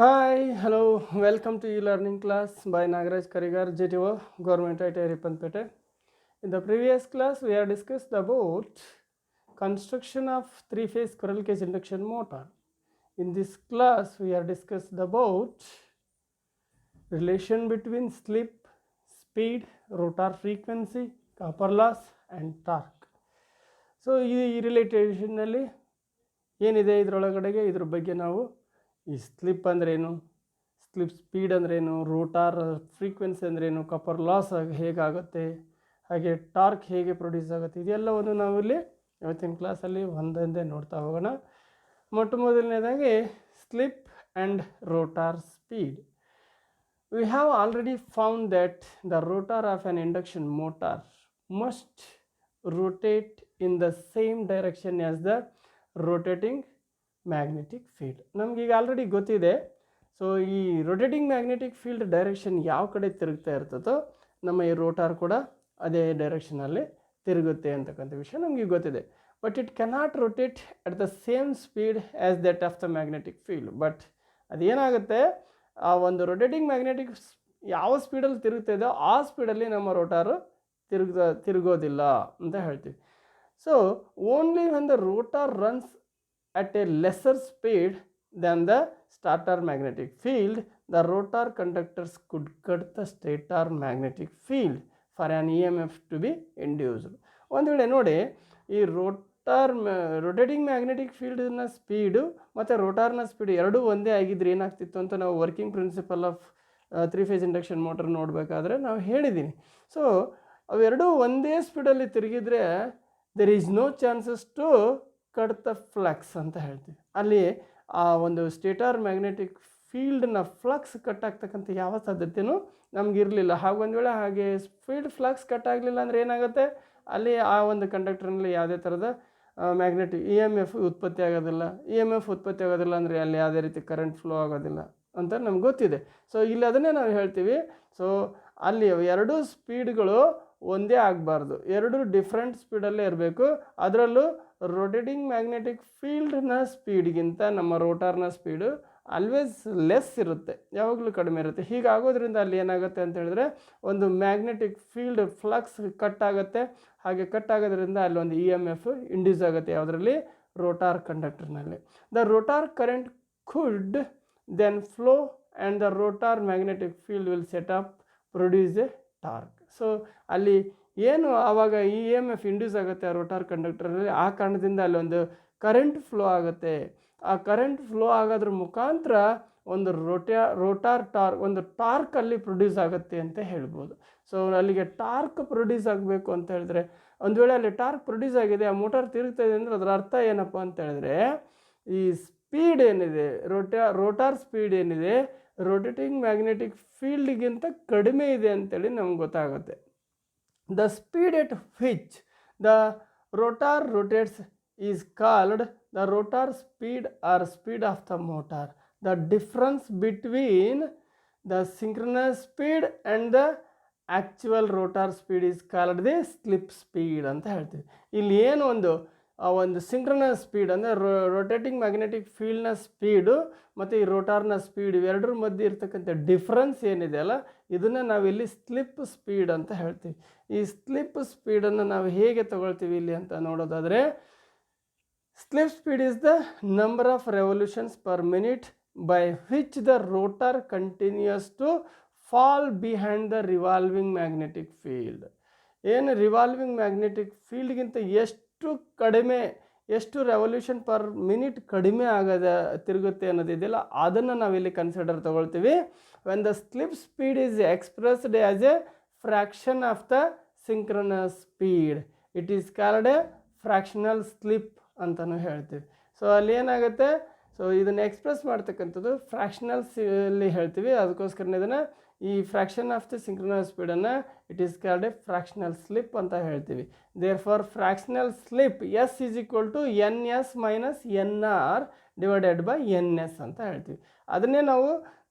Hi, hello, welcome to e-learning class by Nagaraj Karigar, GTO, Government IT Ripanpete. In the previous class, we have discussed about construction of three-phase squirrel cage induction motor. In this class, we have discussed about relation between slip, speed, rotor frequency, copper loss and torque. So ಈ ರಿಲೇಟೇಷನ್ನಲ್ಲಿ ಏನಿದೆ ಇದರೊಳಗಡೆಗೆ ಇದ್ರ ಬಗ್ಗೆ ನಾವು ಈ slip ಅಂದ್ರೇನು, slip speed ಅಂದ್ರೇನು, rotor frequency ಅಂದ್ರೇನು, copper loss ಹೇಗಾಗುತ್ತೆ, ಹಾಗೆ ಟಾರ್ಕ್ ಹೇಗೆ ಪ್ರೊಡ್ಯೂಸ್ ಆಗುತ್ತೆ, ಇದೆಲ್ಲವನ್ನು ನಾವಿಲ್ಲಿ ಇವತ್ತಿನ ಕ್ಲಾಸಲ್ಲಿ ಒಂದೊಂದೇ ನೋಡ್ತಾ ಹೋಗೋಣ. ಮೊಟ್ಟ ಮೊದಲನೇದಾಗಿ slip and rotor speed. We have already found that the rotor of an induction motor must rotate in the same direction as the rotating magnetic field. ನಮ್ಗೆ ಈಗ ಆಲ್ರೆಡಿ ಗೊತ್ತಿದೆ. ಸೊ ಈ ರೊಟೇಟಿಂಗ್ ಮ್ಯಾಗ್ನೆಟಿಕ್ ಫೀಲ್ಡ್ ಡೈರೆಕ್ಷನ್ ಯಾವ ಕಡೆ ತಿರುಗ್ತಾ ಇರ್ತದೋ ನಮ್ಮ ಈ ರೋಟಾರ್ ಕೂಡ ಅದೇ ಡೈರೆಕ್ಷನಲ್ಲಿ ತಿರುಗುತ್ತೆ ಅಂತಕ್ಕಂಥ ವಿಷಯ ನಮಗೆ ಗೊತ್ತಿದೆ. But it cannot rotate at the same speed as that of the magnetic field. But ಅದೇನಾಗುತ್ತೆ, ಆ ಒಂದು ರೊಟೇಟಿಂಗ್ ಮ್ಯಾಗ್ನೆಟಿಕ್ ಯಾವ ಸ್ಪೀಡಲ್ಲಿ ತಿರುಗ್ತಾ ಇದೆಯೋ ಆ ಸ್ಪೀಡಲ್ಲಿ ನಮ್ಮ ರೋಟಾರು ತಿರುಗೋದಿಲ್ಲ ಅಂತ ಹೇಳ್ತೀವಿ. So only when the rotor runs at a lesser speed than the stator magnetic field, the rotor conductors could cut the stator magnetic field for an EMF to be induced. ಒಂದು ವೇಳೆ ನೋಡಿ, ಈ ರೊಟೇಟಿಂಗ್ ಮ್ಯಾಗ್ನೆಟಿಕ್ ಫೀಲ್ಡ್ನ ಸ್ಪೀಡು ಮತ್ತು ರೋಟಾರ್ನ speed ಎರಡೂ ಒಂದೇ ಆಗಿದ್ರೆ ಏನಾಗ್ತಿತ್ತು ಅಂತ ನಾವು working principle of three phase induction motor ನೋಡಬೇಕಾದ್ರೆ ನಾವು ಹೇಳಿದ್ದೀನಿ. ಸೊ ಅವೆರಡೂ ಒಂದೇ ಸ್ಪೀಡಲ್ಲಿ ತಿರುಗಿದ್ರೆ there is no chances to cut the flux ಅಂತ ಹೇಳ್ತೀವಿ. ಅಲ್ಲಿ ಆ ಒಂದು ಸ್ಟೇಟಾರ್ ಮ್ಯಾಗ್ನೆಟಿಕ್ ಫೀಲ್ಡ್ನ ಫ್ಲಕ್ಸ್ ಕಟ್ ಆಗ್ತಕ್ಕಂಥ ಯಾವ ಸಾಧ್ಯತೆಯೂ ನಮಗಿರಲಿಲ್ಲ. ಹಾಗೆ ಒಂದು ವೇಳೆ ಹಾಗೆ ಫೀಲ್ಡ್ ಫ್ಲಕ್ಸ್ ಕಟ್ ಆಗಲಿಲ್ಲ ಅಂದರೆ ಏನಾಗುತ್ತೆ, ಅಲ್ಲಿ ಆ ಒಂದು ಕಂಡಕ್ಟರ್ನಲ್ಲಿ ಯಾವುದೇ ಥರದ ಮ್ಯಾಗ್ನೆಟಿಕ್ EMF ಉತ್ಪತ್ತಿ ಆಗೋದಿಲ್ಲ. EMF ಉತ್ಪತ್ತಿ ಆಗೋದಿಲ್ಲ ಅಂದರೆ ಅಲ್ಲಿ ಯಾವುದೇ ರೀತಿ ಕರೆಂಟ್ ಫ್ಲೋ ಆಗೋದಿಲ್ಲ ಅಂತ ನಮ್ಗೆ ಗೊತ್ತಿದೆ. ಸೊ ಇಲ್ಲಿ ಅದನ್ನೇ ನಾವು ಹೇಳ್ತೀವಿ. ಸೊ ಅಲ್ಲಿ ಎರಡೂ ಸ್ಪೀಡ್ಗಳು ಒಂದೇ ಆಗಬಾರ್ದು, ಎರಡು ಡಿಫ್ರೆಂಟ್ ಸ್ಪೀಡಲ್ಲೇ ಇರಬೇಕು. ಅದರಲ್ಲೂ ರೊಟೇಟಿಂಗ್ ಮ್ಯಾಗ್ನೆಟಿಕ್ ಫೀಲ್ಡ್ನ ಸ್ಪೀಡ್ಗಿಂತ ನಮ್ಮ ರೋಟಾರ್ನ ಸ್ಪೀಡು ಆಲ್ವೇಸ್ ಲೆಸ್ ಇರುತ್ತೆ, ಯಾವಾಗಲೂ ಕಡಿಮೆ ಇರುತ್ತೆ. ಹೀಗಾಗೋದ್ರಿಂದ ಅಲ್ಲಿ ಏನಾಗುತ್ತೆ ಅಂತ ಹೇಳಿದ್ರೆ ಒಂದು ಮ್ಯಾಗ್ನೆಟಿಕ್ ಫೀಲ್ಡ್ ಫ್ಲಕ್ಸ್ ಕಟ್ ಆಗುತ್ತೆ. ಹಾಗೆ ಕಟ್ ಆಗೋದ್ರಿಂದ ಅಲ್ಲಿ ಒಂದು EMF ಇಂಡ್ಯೂಸ್ ಆಗುತ್ತೆ, ಯಾವುದರಲ್ಲಿ, ರೋಟಾರ್ ಕಂಡಕ್ಟರ್ನಲ್ಲಿ. The rotor current could then flow and the rotor magnetic field will set up produce a torque. So ಅಲ್ಲಿ ಏನು ಆವಾಗ EMF ಇಂಡ್ಯೂಸ್ ಆಗುತ್ತೆ ಆ ರೋಟಾರ್ ಕಂಡಕ್ಟರಲ್ಲಿ, ಆ ಕಾರಣದಿಂದ ಅಲ್ಲಿ ಒಂದು ಕರೆಂಟ್ ಫ್ಲೋ ಆಗುತ್ತೆ. ಆ ಕರೆಂಟ್ ಫ್ಲೋ ಆಗೋದ್ರ ಮುಖಾಂತರ ಒಂದು ರೋಟಾರ್ ಟಾರ್ಕ್, ಒಂದು ಟಾರ್ಕ್ ಅಲ್ಲಿ ಪ್ರೊಡ್ಯೂಸ್ ಆಗುತ್ತೆ ಅಂತ ಹೇಳ್ಬೋದು. ಸೊ ಅಲ್ಲಿಗೆ ಟಾರ್ಕ್ ಪ್ರೊಡ್ಯೂಸ್ ಆಗಬೇಕು ಅಂತ ಹೇಳಿದ್ರೆ, ಒಂದು ವೇಳೆ ಅಲ್ಲಿ ಟಾರ್ಕ್ ಪ್ರೊಡ್ಯೂಸ್ ಆಗಿದೆ, ಆ ಮೋಟಾರ್ ತಿರುಗ್ತಾ ಇದೆ ಅಂದರೆ ಅದರ ಅರ್ಥ ಏನಪ್ಪ ಅಂತ ಹೇಳಿದ್ರೆ, ಈ ಸ್ಪೀಡ್ ಏನಿದೆ, ರೋಟಾರ್ ಸ್ಪೀಡ್ ಏನಿದೆ ರೊಟೇಟಿಂಗ್ ಮ್ಯಾಗ್ನೆಟಿಕ್ ಫೀಲ್ಡ್ಗಿಂತ ಕಡಿಮೆ ಇದೆ ಅಂತೇಳಿ ನಮ್ಗೆ ಗೊತ್ತಾಗುತ್ತೆ. The speed at which the rotor rotates is called the rotor speed or speed of the motor. The difference between the synchronous speed and the actual rotor speed is called the slip speed ಅಂತ ಹೇಳ್ತೀವಿ. ಇಲ್ಲಿ ಏನು ಒಂದು synchronous speed ಅಂದರೆ rotating magnetic ಫೀಲ್ಡ್ನ speed ಮತ್ತು ಈ ರೋಟಾರ್ನ speed ಇವೆರಡರ ಮಧ್ಯೆ ಇರ್ತಕ್ಕಂಥ ಡಿಫ್ರೆನ್ಸ್ ಏನಿದೆ ಅಲ್ಲ, ಇದನ್ನು ನಾವಿಲ್ಲಿ ಸ್ಲಿಪ್ ಸ್ಪೀಡ್ ಅಂತ ಹೇಳ್ತೀವಿ. ಈ ಸ್ಲಿಪ್ ಸ್ಪೀಡನ್ನು ನಾವು ಹೇಗೆ ತಗೊಳ್ತೀವಿ ಇಲ್ಲಿ ಅಂತ ನೋಡೋದಾದರೆ, slip speed is the number of revolutions per minute by which the rotor continues to fall behind the revolving magnetic field. ಏನು ರಿವಾಲ್ವಿಂಗ್ ಮ್ಯಾಗ್ನೆಟಿಕ್ ಫೀಲ್ಡ್ಗಿಂತ ಎಷ್ಟು ರೆವಲ್ಯೂಷನ್ ಪರ್ ಮಿನಿಟ್ ಕಡಿಮೆ ತಿರುಗುತ್ತೆ ಅನ್ನೋದಿದೆಯಲ್ಲ, ಅದನ್ನು ನಾವಿಲ್ಲಿ ಕನ್ಸಿಡರ್ ತಗೊಳ್ತೀವಿ. When the slip speed is expressed as A fraction of the synchronous speed, it is called a fractional slip ಅಂತಲೂ ಹೇಳ್ತೀವಿ. So ಅಲ್ಲಿ ಏನಾಗುತ್ತೆ, ಸೊ ಇದನ್ನು ಎಕ್ಸ್ಪ್ರೆಸ್ ಮಾಡ್ತಕ್ಕಂಥದ್ದು ಫ್ರ್ಯಾಕ್ಷನಲ್ಸಲ್ಲಿ ಹೇಳ್ತೀವಿ. ಅದಕ್ಕೋಸ್ಕರ ಇದನ್ನು ಈ ಫ್ರ್ಯಾಕ್ಷನ್ ಆಫ್ ದ ಸಿಂಕ್ರನಸ್ ಸ್ಪೀಡನ್ನು it is called a fractional slip ಅಂತ ಹೇಳ್ತೀವಿ. Therefore fractional slip S is equal to NS minus NR divided by NS ಅಂತ ಹೇಳ್ತೀವಿ. ಅದನ್ನೇ ನಾವು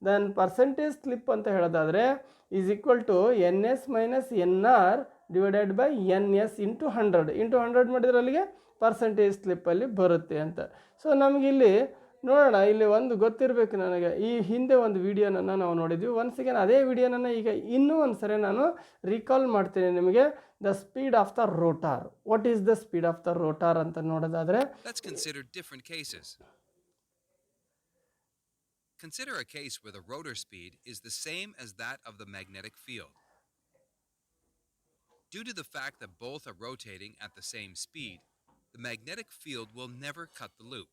ದೆನ್ ಪರ್ಸೆಂಟೇಜ್ ಸ್ಲಿಪ್ ಅಂತ ಹೇಳೋದಾದರೆ is equal to NS minus NR divided by NS into 100 ಮಾಡಿದ್ರೆ ಅಲ್ಲಿಗೆ ಪರ್ಸೆಂಟೇಜ್ ಸ್ಲಿಪ್ಪಲ್ಲಿ ಬರುತ್ತೆ ಅಂತ. ಸೊ ನಮಗಿಲ್ಲಿ ನೋಡೋಣ, ಇಲ್ಲಿ ಒಂದು ಗೊತ್ತಿರಬೇಕು ನನಗೆ. ಈ ಹಿಂದೆ ಒಂದು ವಿಡಿಯೋನನ್ನು ನಾವು ನೋಡಿದ್ವಿ. ಒನ್ಸ್ ಅಗೇನ್ ಅದೇ ವಿಡಿಯೋನನ್ನು ಈಗ ಇನ್ನೂ ಒಂದು ಸರಿ ನಾನು ರೀಕಾಲ್ ಮಾಡ್ತೀನಿ ನಿಮಗೆ. The speed of the rotor. What is the speed of the rotor ಅಂತ ನೋಡೋದಾದರೆ, Let's consider different cases. Consider a case where the rotor speed is the same as that of the magnetic field. Due to the fact that both are rotating at the same speed, the magnetic field will never cut the loop.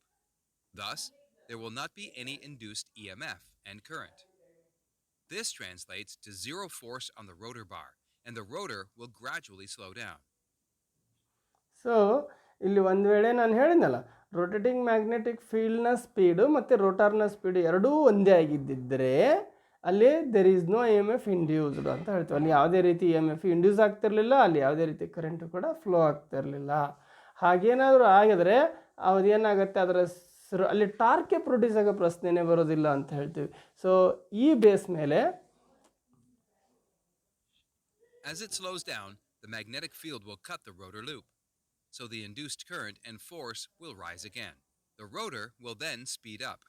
Thus, there will not be any induced EMF and current. This translates to zero force on the rotor bar, and the rotor will gradually slow down. So ಇಲ್ಲಿ ಒಂದು ವೇಳೆ ನಾನು ಹೇಳಿದ್ನಲ್ಲ, rotating magnetic ಫೀಲ್ಡ್ನ speed ಮತ್ತು ರೋಟಾರ್ನ speed ಎರಡೂ ಒಂದೇ ಆಗಿದ್ದಿದ್ದರೆ ಅಲ್ಲಿ there is no E M F induced ಅಂತ ಹೇಳ್ತೀವಿ. ಅಲ್ಲಿ ಯಾವುದೇ ರೀತಿ ಇ ಎಮ್ ಎಫ್ ಇಂಡ್ಯೂಸ್ ಆಗ್ತಿರಲಿಲ್ಲ, ಅಲ್ಲಿ ಯಾವುದೇ ರೀತಿ ಕರೆಂಟು ಕೂಡ ಫ್ಲೋ ಆಗ್ತಿರಲಿಲ್ಲ. ಹಾಗೇನಾದರೂ ಆಗಿದ್ರೆ ಅದೇನಾಗುತ್ತೆ, ಅದರ ಅಲ್ಲಿ ಟಾರ್ಕೆ ಪ್ರೊಡ್ಯೂಸ್ ಆಗೋ ಪ್ರಶ್ನೆನೇ ಬರೋದಿಲ್ಲ ಅಂತ ಹೇಳ್ತೀವಿ. ಸೊ ಈ ಬೇಸ್ ಮೇಲೆ As it slows down, the magnetic field will cut the rotor loop, so the induced current and force will rise again. The rotor will then speed up.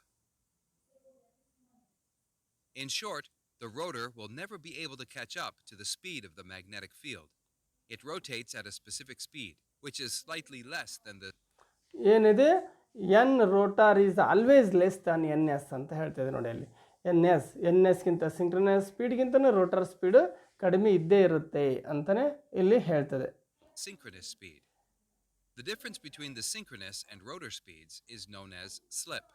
In short, the rotor will never be able to catch up to the speed of the magnetic field. It rotates at a specific speed, which is slightly less than the ಏನಿದೆ, N rotor is always less than N S ಅಂತ ಹೇಳ್ತಿದೆ ನೋಡಿ. ಅಲ್ಲಿ ಎನ್ ಎಸ್ಗಿಂತ synchronous ಸ್ಪೀಡ್ಗಿಂತನೂ rotor speed ಕಡಿಮೆ ಇದ್ದೇ ಇರುತ್ತೆ ಅಂತಲೇ ಇಲ್ಲಿ ಹೇಳ್ತದೆ. synchronous speed. The difference between the synchronous and rotor speeds is known as slip.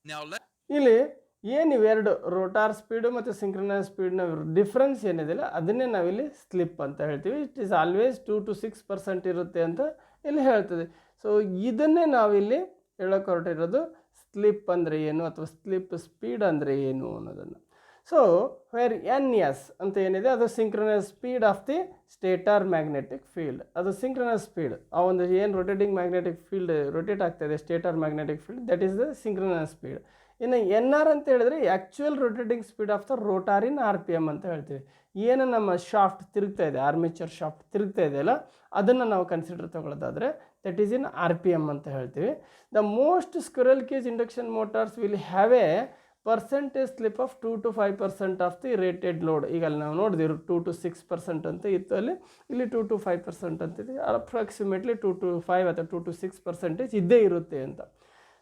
Now ಇಲ್ಲಿ ಏನಿವೆರಡು ರೋಟಾರ್ ಸ್ಪೀಡು ಮತ್ತು ಸಿಂಕ್ರನಸ್ ಸ್ಪೀಡ್ನ ಡಿಫ್ರೆನ್ಸ್ ಏನಿದೆಯಲ್ಲ ಅದನ್ನೇ ನಾವಿಲ್ಲಿ ಸ್ಲಿಪ್ ಅಂತ ಹೇಳ್ತೀವಿ. ಇಟ್ ಈಸ್ ಆಲ್ವೇಸ್ 2 to 6% ಇರುತ್ತೆ ಅಂತ ಇಲ್ಲಿ ಹೇಳ್ತದೆ. ಸೊ ಇದನ್ನೇ ನಾವಿಲ್ಲಿ ಹೇಳೋಕೆ ಹೊರಟಿರೋದು ಸ್ಲಿಪ್ ಅಂದರೆ ಏನು ಅಥವಾ ಸ್ಲಿಪ್ ಸ್ಪೀಡ್ ಅಂದರೆ ಏನು ಅನ್ನೋದನ್ನು. ಸೊ ವೇರ್ ಎನ್ ಎಸ್ ಅಂತ ಏನಿದೆ ಅದು synchronous speed of the stator magnetic field. ಅದು ಸಿಂಕ್ರನಸ್ ಸ್ಪೀಡ್, ಆ ಒಂದು ಏನು ರೊಟೇಟಿಂಗ್ ಮ್ಯಾಗ್ನೆಟಿಕ್ ಫೀಲ್ಡ್ ರೊಟೇಟ್ ಆಗ್ತಾಯಿದೆ stator magnetic field, that is the synchronous speed. ಇನ್ನು ಎನ್ ಆರ್ ಅಂತ ಹೇಳಿದ್ರೆ actual rotating speed of the rotor in R P M ಅಂತ ಹೇಳ್ತೀವಿ. ಏನು ನಮ್ಮ ಶಾಫ್ಟ್ ತಿರುಗ್ತಾ ಇದೆ, ಆರ್ಮೇಚರ್ ಶಾಫ್ಟ್ ತಿರುಗ್ತಾ ಇದೆಯಲ್ಲ ಅದನ್ನು ನಾವು ಕನ್ಸಿಡರ್ ತೊಗೊಳ್ಳೋದಾದರೆ that is in R P M ಅಂತ ಹೇಳ್ತೀವಿ. The most squirrel cage induction motors will have a percentage slip of 2 to 5% of the rated load. ಈಗ ಅಲ್ಲಿ ನಾವು ನೋಡಿದಿರು 2 to 6% ಅಂತ ಇತ್ತು, ಅಲ್ಲಿ ಇಲ್ಲಿ 2 to 5% ಅಂತಿದೆ. ಅಪ್ರಾಕ್ಸಿಮೇಟ್ಲಿ 2 to 5 ಅಥವಾ 2 to 6% ಇದ್ದೇ ಇರುತ್ತೆ ಅಂತ.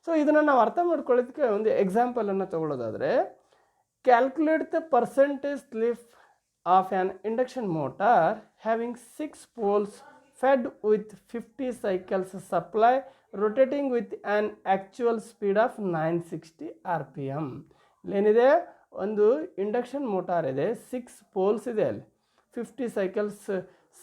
ಸೊ ಇದನ್ನು ನಾವು ಅರ್ಥ ಮಾಡ್ಕೊಳ್ಳೋದಕ್ಕೆ ಒಂದು ಎಕ್ಸಾಂಪಲನ್ನು ತೊಗೊಳ್ಳೋದಾದರೆ, calculate the percentage slip of an induction motor having 6 poles fed with 50 cycles supply rotating with an actual speed of 960 RPM. ಏನಿದೆ, ಒಂದು ಇಂಡಕ್ಷನ್ ಮೋಟಾರ್ ಇದೆ, 6 poles ಇದೆ, ಅಲ್ಲಿ 50 cycles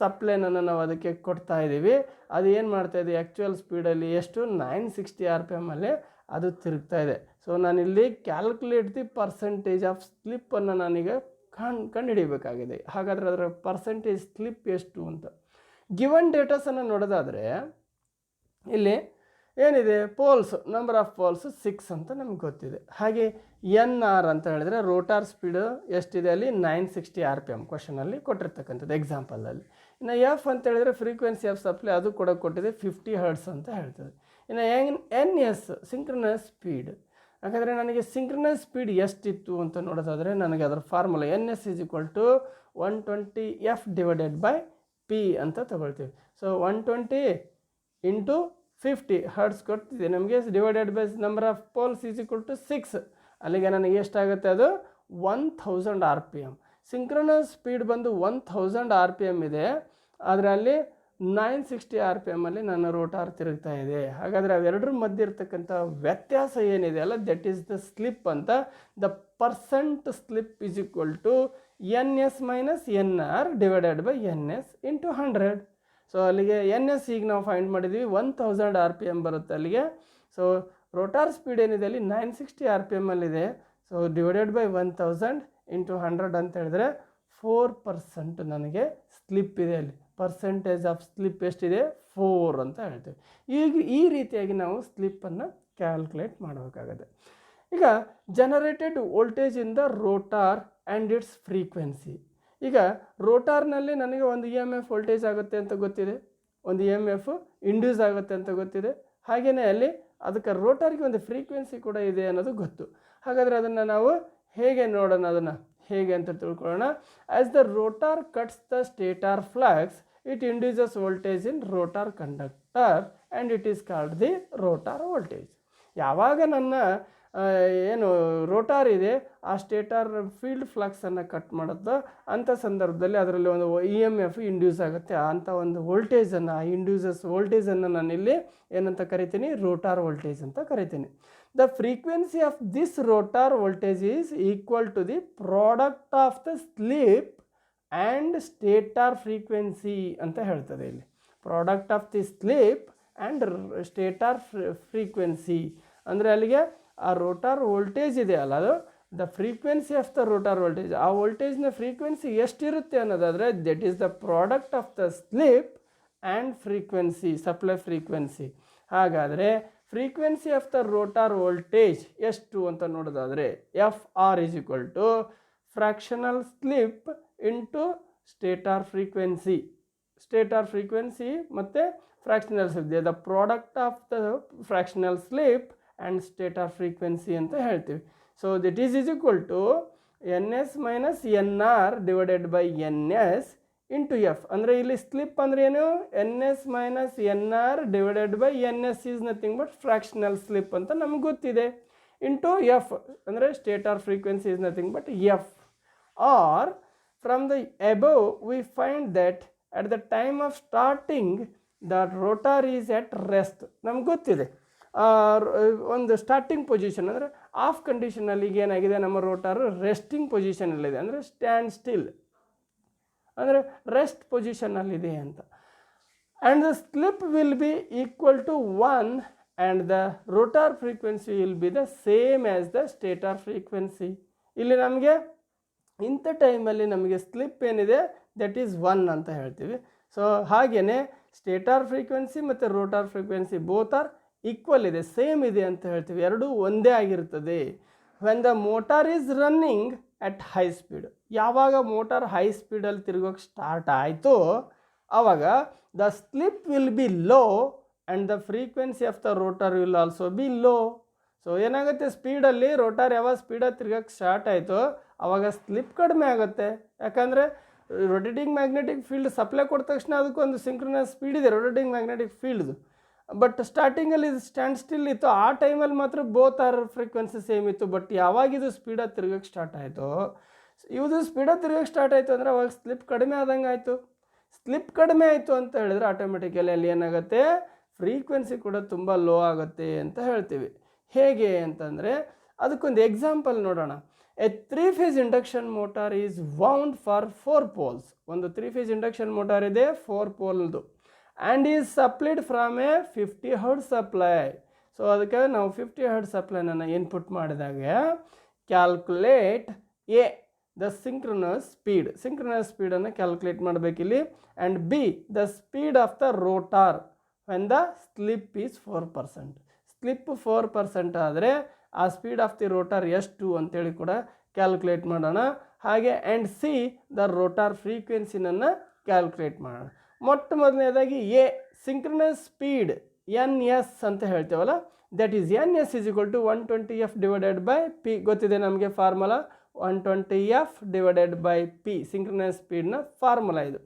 ಸಪ್ಲೈನನ್ನು ನಾವು ಅದಕ್ಕೆ ಕೊಡ್ತಾ ಇದ್ದೀವಿ. ಅದು ಏನು ಮಾಡ್ತಾ ಇದೆ, ಆ್ಯಕ್ಚುಯಲ್ ಸ್ಪೀಡಲ್ಲಿ ಎಷ್ಟು 960 RPM ಅಲ್ಲಿ ಅದು ತಿರುಗ್ತಾ ಇದೆ. ಸೊ ನಾನಿಲ್ಲಿ ಕ್ಯಾಲ್ಕುಲೇಟ್ ದಿ ಪರ್ಸೆಂಟೇಜ್ ಆಫ್ ಸ್ಲಿಪ್ಪನ್ನು ನಾನೀಗ ಕಂಡುಹಿಡಿಯಬೇಕಾಗಿದೆ. ಹಾಗಾದರೆ ಅದರ ಪರ್ಸೆಂಟೇಜ್ ಸ್ಲಿಪ್ ಎಷ್ಟು ಅಂತ ಗಿವನ್ ಡೇಟಾಸನ್ನು ನೋಡೋದಾದರೆ ಇಲ್ಲಿ ಏನಿದೆ, ಪೋಲ್ಸ್ ನಂಬರ್ ಆಫ್ ಪೋಲ್ಸ್ 6 ಅಂತ ನಮ್ಗೆ ಗೊತ್ತಿದೆ. ಹಾಗೆ ಎನ್ ಆರ್ ಅಂತ ಹೇಳಿದ್ರೆ ರೋಟಾರ್ ಸ್ಪೀಡು ಎಷ್ಟಿದೆ, ಅಲ್ಲಿ 960 RPM ಕ್ವಶನಲ್ಲಿ ಕೊಟ್ಟಿರ್ತಕ್ಕಂಥದ್ದು ಎಕ್ಸಾಂಪಲಲ್ಲಿ. ಇನ್ನು ಎಫ್ ಅಂತ ಹೇಳಿದ್ರೆ ಫ್ರೀಕ್ವೆನ್ಸಿ ಆಫ್ ಸಪ್ಲೈ, ಅದು ಕೂಡ ಕೊಟ್ಟಿದೆ 50 Hz ಅಂತ ಹೇಳ್ತದೆ. ಇನ್ನು ಎನ್ ಎಸ್ ಸಿಂಕ್ರನಸ್ ಸ್ಪೀಡ್. ಯಾಕಂದರೆ ನನಗೆ ಸಿಂಕ್ರನಸ್ ಸ್ಪೀಡ್ ಎಷ್ಟಿತ್ತು ಅಂತ ನೋಡೋದಾದರೆ ನನಗೆ ಅದರ formula N S is equal to 120F divided by P ಅಂತ ತಗೊಳ್ತೀವಿ. ಸೊ 120 ಇಂಟು 50 Hz ಕೊಡ್ತಿದೆ ನಮಗೆ, divided by number of poles is equal to 6. ಅಲ್ಲಿಗೆ ನನಗೆ ಎಷ್ಟಾಗುತ್ತೆ, ಅದು 1000 RPM. ಸಿಂಕ್ರನಸ್ ಸ್ಪೀಡ್ ಬಂದು 1000 RPM ಇದೆ, ಆದರೆ ಅಲ್ಲಿ 960 RPM ಅಲ್ಲಿ ನನ್ನ ರೋಟಾರ್ ತಿರುಗ್ತಾ ಇದೆ. ಹಾಗಾದರೆ ಅವೆರಡರ ಮಧ್ಯೆ ಇರ್ತಕ್ಕಂಥ ವ್ಯತ್ಯಾಸ ಏನಿದೆ ಅಲ್ಲ, ದಟ್ ಈಸ್ ದ ಸ್ಲಿಪ್ ಅಂತ. The percent slip is equal to N S minus N R divided by N S into 100. So ಅಲ್ಲಿಗೆ ಎನ್ ಎಸ್ ಈಗ ನಾವು ಫೈಂಡ್ ಮಾಡಿದ್ದೀವಿ 1000 RPM ಬರುತ್ತೆ ಅಲ್ಲಿಗೆ. ಸೊ ರೋಟಾರ್ ಸ್ಪೀಡ್ ಏನಿದೆ ಅಲ್ಲಿ 960 RPM ಅಲ್ಲಿದೆ. ಸೊ ಡಿವೈಡೆಡ್ ಬೈ 1000 ಇಂಟು 100 ಅಂತ ಹೇಳಿದ್ರೆ 4% ನನಗೆ ಸ್ಲಿಪ್ ಇದೆ. ಅಲ್ಲಿ ಪರ್ಸೆಂಟೇಜ್ ಆಫ್ ಸ್ಲಿಪ್ ಎಷ್ಟಿದೆ, 4 ಅಂತ ಹೇಳ್ತೀವಿ. ಈಗ ಈ ರೀತಿಯಾಗಿ ನಾವು ಸ್ಲಿಪ್ಪನ್ನು ಕ್ಯಾಲ್ಕುಲೇಟ್ ಮಾಡಬೇಕಾಗತ್ತೆ. ಈಗ generated voltage in the rotor and it's frequency. ಈಗ ರೋಟಾರ್ನಲ್ಲಿ ನನಗೆ ಒಂದು ಇ ಎಮ್ ಎಫ್ ವೋಲ್ಟೇಜ್ ಆಗುತ್ತೆ ಅಂತ ಗೊತ್ತಿದೆ, ಒಂದು ಇ ಎಮ್ ಎಫ್ ಇಂಡ್ಯೂಸ್ ಆಗುತ್ತೆ ಅಂತ ಗೊತ್ತಿದೆ. ಹಾಗೆಯೇ ಅಲ್ಲಿ ಅದಕ್ಕೆ ರೋಟರ್ಗೆ ಒಂದು ಫ್ರೀಕ್ವೆನ್ಸಿ ಕೂಡ ಇದೆ ಅನ್ನೋದು ಗೊತ್ತು. ಹಾಗಾದರೆ ಅದನ್ನು ನಾವು ಹೇಗೆ ನೋಡೋಣ, ಅದನ್ನು ಹೇಗೆ ಅಂತ ತಿಳ್ಕೊಳ್ಳೋಣ. As the rotor cuts the stator flux it induces voltage in rotor conductor and it is called the rotor voltage. ಯಾವಾಗ ನನ್ನ ಏನು ರೋಟಾರ್ ಇದೆ ಆ ಸ್ಟೇಟಾರ್ ಫೀಲ್ಡ್ ಫ್ಲಕ್ಸನ್ನು ಕಟ್ ಮಾಡುತ್ತೋ ಅಂಥ ಸಂದರ್ಭದಲ್ಲಿ ಅದರಲ್ಲಿ ಒಂದು EMF ಇಂಡ್ಯೂಸ್ ಆಗುತ್ತೆ. ಅಂಥ ಒಂದು ವೋಲ್ಟೇಜನ್ನು, ಆ ಇಂಡ್ಯೂಸಸ್ ವೋಲ್ಟೇಜನ್ನು ನಾನಿಲ್ಲಿ ಏನಂತ ಕರಿತೀನಿ, ರೋಟಾರ್ ವೋಲ್ಟೇಜ್ ಅಂತ ಕರಿತೀನಿ. The frequency of this rotor voltage is equal to the product of the slip and stator frequency ಅಂತ ಹೇಳ್ತದೆ ಇಲ್ಲಿ. Product of the slip and stator frequency ಅಂದರೆ ಅಲ್ಲಿಗೆ ಆ ರೋಟಾರ್ ವೋಲ್ಟೇಜ್ ಇದೆಯಲ್ಲ, ಅದು the frequency of the rotor voltage, ಆ ವೋಲ್ಟೇಜ್ನ ಫ್ರೀಕ್ವೆನ್ಸಿ ಎಷ್ಟಿರುತ್ತೆ ಅನ್ನೋದಾದರೆ that is the product of the slip and frequency, supply frequency. ಹಾಗಾದರೆ frequency of the rotor voltage ಎಷ್ಟು ಅಂತ ನೋಡೋದಾದರೆ FR is equal to fractional slip into stator frequency. Stator frequency ಮತ್ತು fractional slip, the product of the fractional slip and stator frequency ಅಂತ ಹೇಳ್ತೀವಿ. So that is equal to NS minus NR divided by NS into F. ಅಂದರೆ ಇಲ್ಲಿ slip ಅಂದರೆ ಏನು, NS minus NR divided by NS is nothing but fractional slip ಅಂತ ನಮ್ಗೆ ಗೊತ್ತಿದೆ. Into F ಅಂದರೆ stator frequency is nothing but F. Or from the above we find that at the time of starting the rotor is at rest. ನಮ್ಗೆ ಗೊತ್ತಿದೆ ಒಂದು starting position ಅಂದರೆ off ಕಂಡೀಷನಲ್ಲಿ ಈಗ ಏನಾಗಿದೆ, ನಮ್ಮ ರೋಟಾರು ರೆಸ್ಟಿಂಗ್ ಪೊಸಿಷನಲ್ಲಿದೆ, ಅಂದರೆ ಸ್ಟ್ಯಾಂಡ್ ಸ್ಟಿಲ್ ಅಂದರೆ ರೆಸ್ಟ್ ಪೊಸಿಷನಲ್ಲಿದೆ ಅಂತ. And the slip will be equal to 1 and the rotor frequency will be the same as the stator frequency. ಇಲ್ಲಿ ನಮಗೆ ಇಂಥ ಟೈಮಲ್ಲಿ ನಮಗೆ ಸ್ಲಿಪ್ ಏನಿದೆ ದಟ್ ಈಸ್ 1 ಅಂತ ಹೇಳ್ತೀವಿ. ಸೊ ಹಾಗೆಯೇ ಸ್ಟೇಟಾರ್ ಫ್ರೀಕ್ವೆನ್ಸಿ ಮತ್ತು rotor frequency both are equal ಇದೆ, ಸೇಮ್ ಇದೆ ಅಂತ ಹೇಳ್ತೀವಿ, ಎರಡೂ ಒಂದೇ ಆಗಿರ್ತದೆ. When the motor is running at high speed, ಯಾವಾಗ ಮೋಟಾರ್ ಹೈ ಸ್ಪೀಡಲ್ಲಿ ತಿರುಗೋಕ್ಕೆ ಸ್ಟಾರ್ಟ್ ಆಯಿತು ಆವಾಗ the slip will B low and the frequency of the rotor will also be low. So ಏನಾಗುತ್ತೆ, ಸ್ಪೀಡಲ್ಲಿ ರೋಟಾರ್ ಯಾವಾಗ ಸ್ಪೀಡಲ್ಲಿ ತಿರುಗೋಕ್ಕೆ ಸ್ಟಾರ್ಟ್ ಆಯಿತು ಆವಾಗ ಸ್ಲಿಪ್ ಕಡಿಮೆ ಆಗುತ್ತೆ. ಯಾಕಂದರೆ ರೊಟೇಟಿಂಗ್ ಮ್ಯಾಗ್ನೆಟಿಕ್ ಫೀಲ್ಡ್ ಸಪ್ಲೈ ಕೊಟ್ಟ ತಕ್ಷಣ ಅದಕ್ಕೊಂದು ಸಿಂಕ್ರನಸ್ ಸ್ಪೀಡ್ ಇದೆ ರೊಟೇಟಿಂಗ್ ಮ್ಯಾಗ್ನೆಟಿಕ್ ಫೀಲ್ಡ್ದು. ಬಟ್ ಸ್ಟಾರ್ಟಿಂಗಲ್ಲಿ ಸ್ಟ್ಯಾಂಡ್ ಸ್ಟಿಲ್ ಇತ್ತು, ಆ ಟೈಮಲ್ಲಿ ಮಾತ್ರ ಬೋತ್ ಆರ್ ಫ್ರೀಕ್ವೆನ್ಸಿ ಸೇಮ್ ಇತ್ತು. ಬಟ್ ಯಾವಾಗ ಇದು ಸ್ಪೀಡಾಗಿ ತಿರುಗೋಕ್ಕೆ ಸ್ಟಾರ್ಟ್ ಆಯಿತು, ಇದು ಸ್ಪೀಡಾಗಿ ತಿರುಗೋಕ್ಕೆ ಸ್ಟಾರ್ಟ್ ಆಯಿತು ಅಂದರೆ ಅವಾಗ ಸ್ಲಿಪ್ ಕಡಿಮೆ ಆದಂಗೆ ಆಯಿತು. ಸ್ಲಿಪ್ ಕಡಿಮೆ ಆಯಿತು ಅಂತ ಹೇಳಿದ್ರೆ ಆಟೋಮೆಟಿಕಲಿ ಅಲ್ಲಿ ಏನಾಗುತ್ತೆ, ಫ್ರೀಕ್ವೆನ್ಸಿ ಕೂಡ ತುಂಬ ಲೋ ಆಗುತ್ತೆ ಅಂತ ಹೇಳ್ತೀವಿ. ಹೇಗೆ ಅಂತಂದರೆ ಅದಕ್ಕೊಂದು ಎಕ್ಸಾಂಪಲ್ ನೋಡೋಣ. A 3-phase induction motor is wound for 4 poles. ಒಂದು 3-phase ಇಂಡಕ್ಷನ್ ಮೋಟಾರ್ ಇದೆ 4 poleದು and is supplied from a 50 Hz supply. So ಅದಕ್ಕೆ ನಾವು 50 Hz ಸಪ್ಲೈನನ್ನು ಇನ್ಪುಟ್ ಮಾಡಿದಾಗ ಕ್ಯಾಲ್ಕುಲೇಟ್ ಎ ದ ಸಿಂಕ್ರನಸ್ ಸ್ಪೀಡನ್ನು ಕ್ಯಾಲ್ಕುಲೇಟ್ ಮಾಡಬೇಕಿಲ್ಲಿ. And B the speed of the rotor when the slip is 4%. Slip 4% ಆದರೆ ಆ ಸ್ಪೀಡ್ ಆಫ್ ದಿ ರೋಟಾರ್ ಎಷ್ಟು ಅಂತೇಳಿ ಕೂಡ ಕ್ಯಾಲ್ಕುಲೇಟ್ ಮಾಡೋಣ. ಹಾಗೆ ಆ್ಯಂಡ್ ಸಿ ದ ರೋಟಾರ್ ಫ್ರೀಕ್ವೆನ್ಸಿನನ್ನು ಕ್ಯಾಲ್ಕುಲೇಟ್ ಮಾಡೋಣ. ಮೊಟ್ಟ ಮೊದಲನೇದಾಗಿ ಎ ಸಿಂಕ್ರನಸ್ ಸ್ಪೀಡ್ NS ಅಂತ ಹೇಳ್ತೇವಲ್ಲ, that is NS is equal to 120F divided by P. ಗೊತ್ತಿದೆ ನಮಗೆ formula 120F divided by P, synchronous ಸ್ಪೀಡ್ನ ಫಾರ್ಮುಲಾ ಇದು.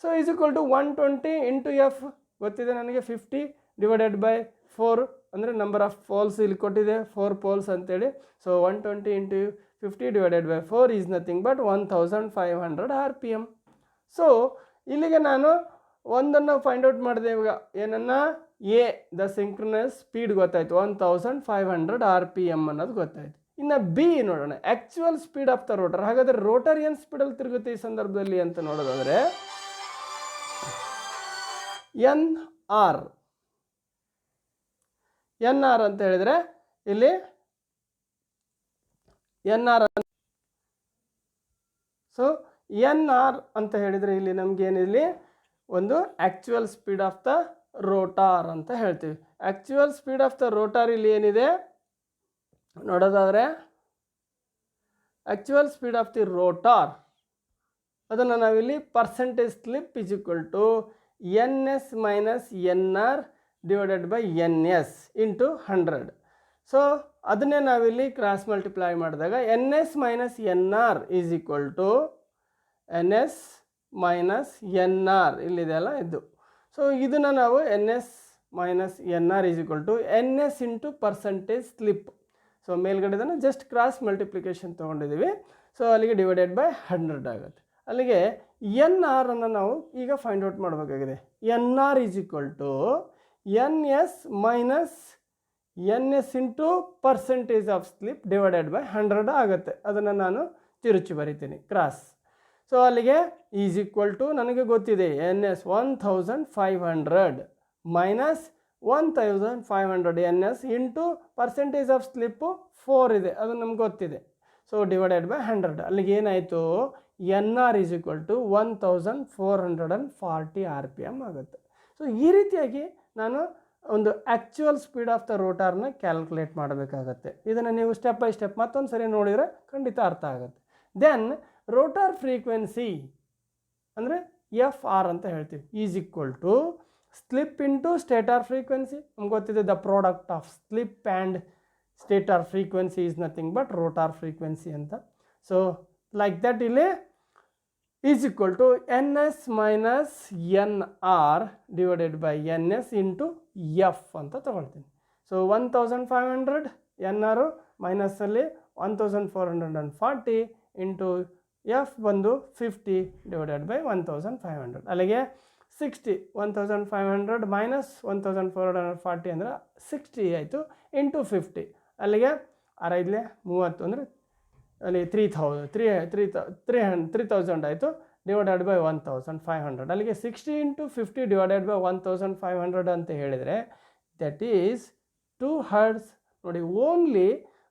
So is equal to 120 into F ಗೊತ್ತಿದೆ ನನಗೆ 50 ಡಿವೈಡೆಡ್ ಬೈ 4 ಅಂದರೆ ನಂಬರ್ ಆಫ್ ಪೋಲ್ಸ್ ಇಲ್ಲಿ ಕೊಟ್ಟಿದೆ 4 poles ಅಂತೇಳಿ. So 120 into 50 divided by 4 is nothing but 1500 RPM. So ಇಲ್ಲಿಗೆ ನಾನು ಒಂದನ್ನು ಫೈಂಡ್ ಔಟ್ ಮಾಡಿದೆ. ಇವಾಗ ಏನನ್ನ ಎ ದ ಸಿಂಕ್ರನಸ್ ಸ್ಪೀಡ್ ಗೊತ್ತಾಯಿತು 1500 RPM ಅನ್ನೋದು ಗೊತ್ತಾಯಿತು. ಇನ್ನು ಬಿ ನೋಡೋಣ, actual speed of the rotor. ಹಾಗಾದರೆ ರೋಟರ್ ಏನು ಸ್ಪೀಡಲ್ಲಿ ತಿರುಗುತ್ತೆ ಈ ಸಂದರ್ಭದಲ್ಲಿ ಅಂತ ನೋಡೋದಾದರೆ NR ಅಂತ ಹೇಳಿದರೆ ಇಲ್ಲಿ NR. ಸೊ NR ಅಂತ ಹೇಳಿದರೆ ಇಲ್ಲಿ ನಮಗೇನಿಲ್ಲಿ ಒಂದು actual speed of the rotor ಅಂತ ಹೇಳ್ತೀವಿ. Actual speed of the rotor ಇಲ್ಲಿ ಏನಿದೆ ನೋಡೋದಾದರೆ actual speed of the rotor ಅದನ್ನು ನಾವಿಲ್ಲಿ percentage slip is equal to NS minus NR divided by N S into 100. So ಅದನ್ನೇ ನಾವಿಲ್ಲಿ ಕ್ರಾಸ್ ಮಲ್ಟಿಪ್ಲೈ ಮಾಡಿದಾಗ N S minus N R is equal to N S minus N R ಇಲ್ಲಿದೆಯಲ್ಲ ಇದು. So ಇದನ್ನು ನಾವು N S minus N R is equal to N S into percentage slip. So ಮೇಲ್ಗಡೆದನ್ನು just cross multiplication ತೊಗೊಂಡಿದ್ದೀವಿ. So ಅಲ್ಲಿಗೆ divided by 100 ಆಗುತ್ತೆ. ಅಲ್ಲಿಗೆ N R ಅನ್ನು ನಾವು ಈಗ ಫೈಂಡ್ ಔಟ್ ಮಾಡಬೇಕಾಗಿದೆ. N R is equal to N S minus N S into percentage of slip divided by 100 ಆಗುತ್ತೆ. ಅದನ್ನು ನಾನು ತಿರುಚಿ ಬರಿತೀನಿ ಕ್ರಾಸ್. ಸೊ ಅಲ್ಲಿಗೆ ಈಸ್ ಈಕ್ವಲ್ ಟು ನನಗೆ ಗೊತ್ತಿದೆ N S 1500 minus 1500 N S into percentage of slip 4 ಇದೆ, ಅದು ನಮ್ಗೆ ಗೊತ್ತಿದೆ. ಸೊ ಡಿವೈಡೆಡ್ ಬೈ 100 ಅಲ್ಲಿಗೆ ಏನಾಯಿತು N R is equal to 1440 RPM ಆಗುತ್ತೆ. ಸೊ ಈ ರೀತಿಯಾಗಿ ನಾನು ಒಂದು ಆ್ಯಕ್ಚುಯಲ್ ಸ್ಪೀಡ್ ಆಫ್ ದ ರೋಟಾರ್ನ ಕ್ಯಾಲ್ಕುಲೇಟ್ ಮಾಡಬೇಕಾಗತ್ತೆ. ಇದನ್ನು ನೀವು ಸ್ಟೆಪ್ ಬೈ ಸ್ಟೆಪ್ ಮತ್ತೊಂದು ಸರಿ ನೋಡಿದರೆ ಖಂಡಿತ ಅರ್ಥ ಆಗುತ್ತೆ. ದೆನ್ ರೋಟಾರ್ ಫ್ರೀಕ್ವೆನ್ಸಿ ಅಂದರೆ ಎಫ್ ಆರ್ ಅಂತ ಹೇಳ್ತೀವಿ is equal to slip into stator frequency. ನಮ್ಗೆ ಗೊತ್ತಿದೆ the product of slip and stator frequency is nothing but rotor frequency ಅಂತ. ಸೊ ಲೈಕ್ ದಟ್ ಇಲ್ಲಿ is equal to N S minus N R divided by N S into F ಅಂತ ತೊಗೊಳ್ತೀನಿ. So 1500 N ಆರು ಮೈನಸ್ಸಲ್ಲಿ 1440 into F ಬಂದು 50 divided by 1500. ಅಲ್ಲಿಗೆ 60 1500 minus 1440 ಅಂದರೆ 60 ಆಯಿತು into 50. ಅಲ್ಲಿಗೆ 6 30 ಅಂದರೆ ಅಲ್ಲಿ 3000 ಆಯಿತು ಡಿವೈಡೆಡ್ ಬೈ 1500. ಅಲ್ಲಿಗೆ 60 ಇಂಟು 50 ಡಿವೈಡೆಡ್ ಬೈ 1500 ಅಂತ ಹೇಳಿದರೆ ದಟ್ ಈಸ್ 2 ಹರ್ಟ್ಸ್. ನೋಡಿ ಓನ್ಲಿ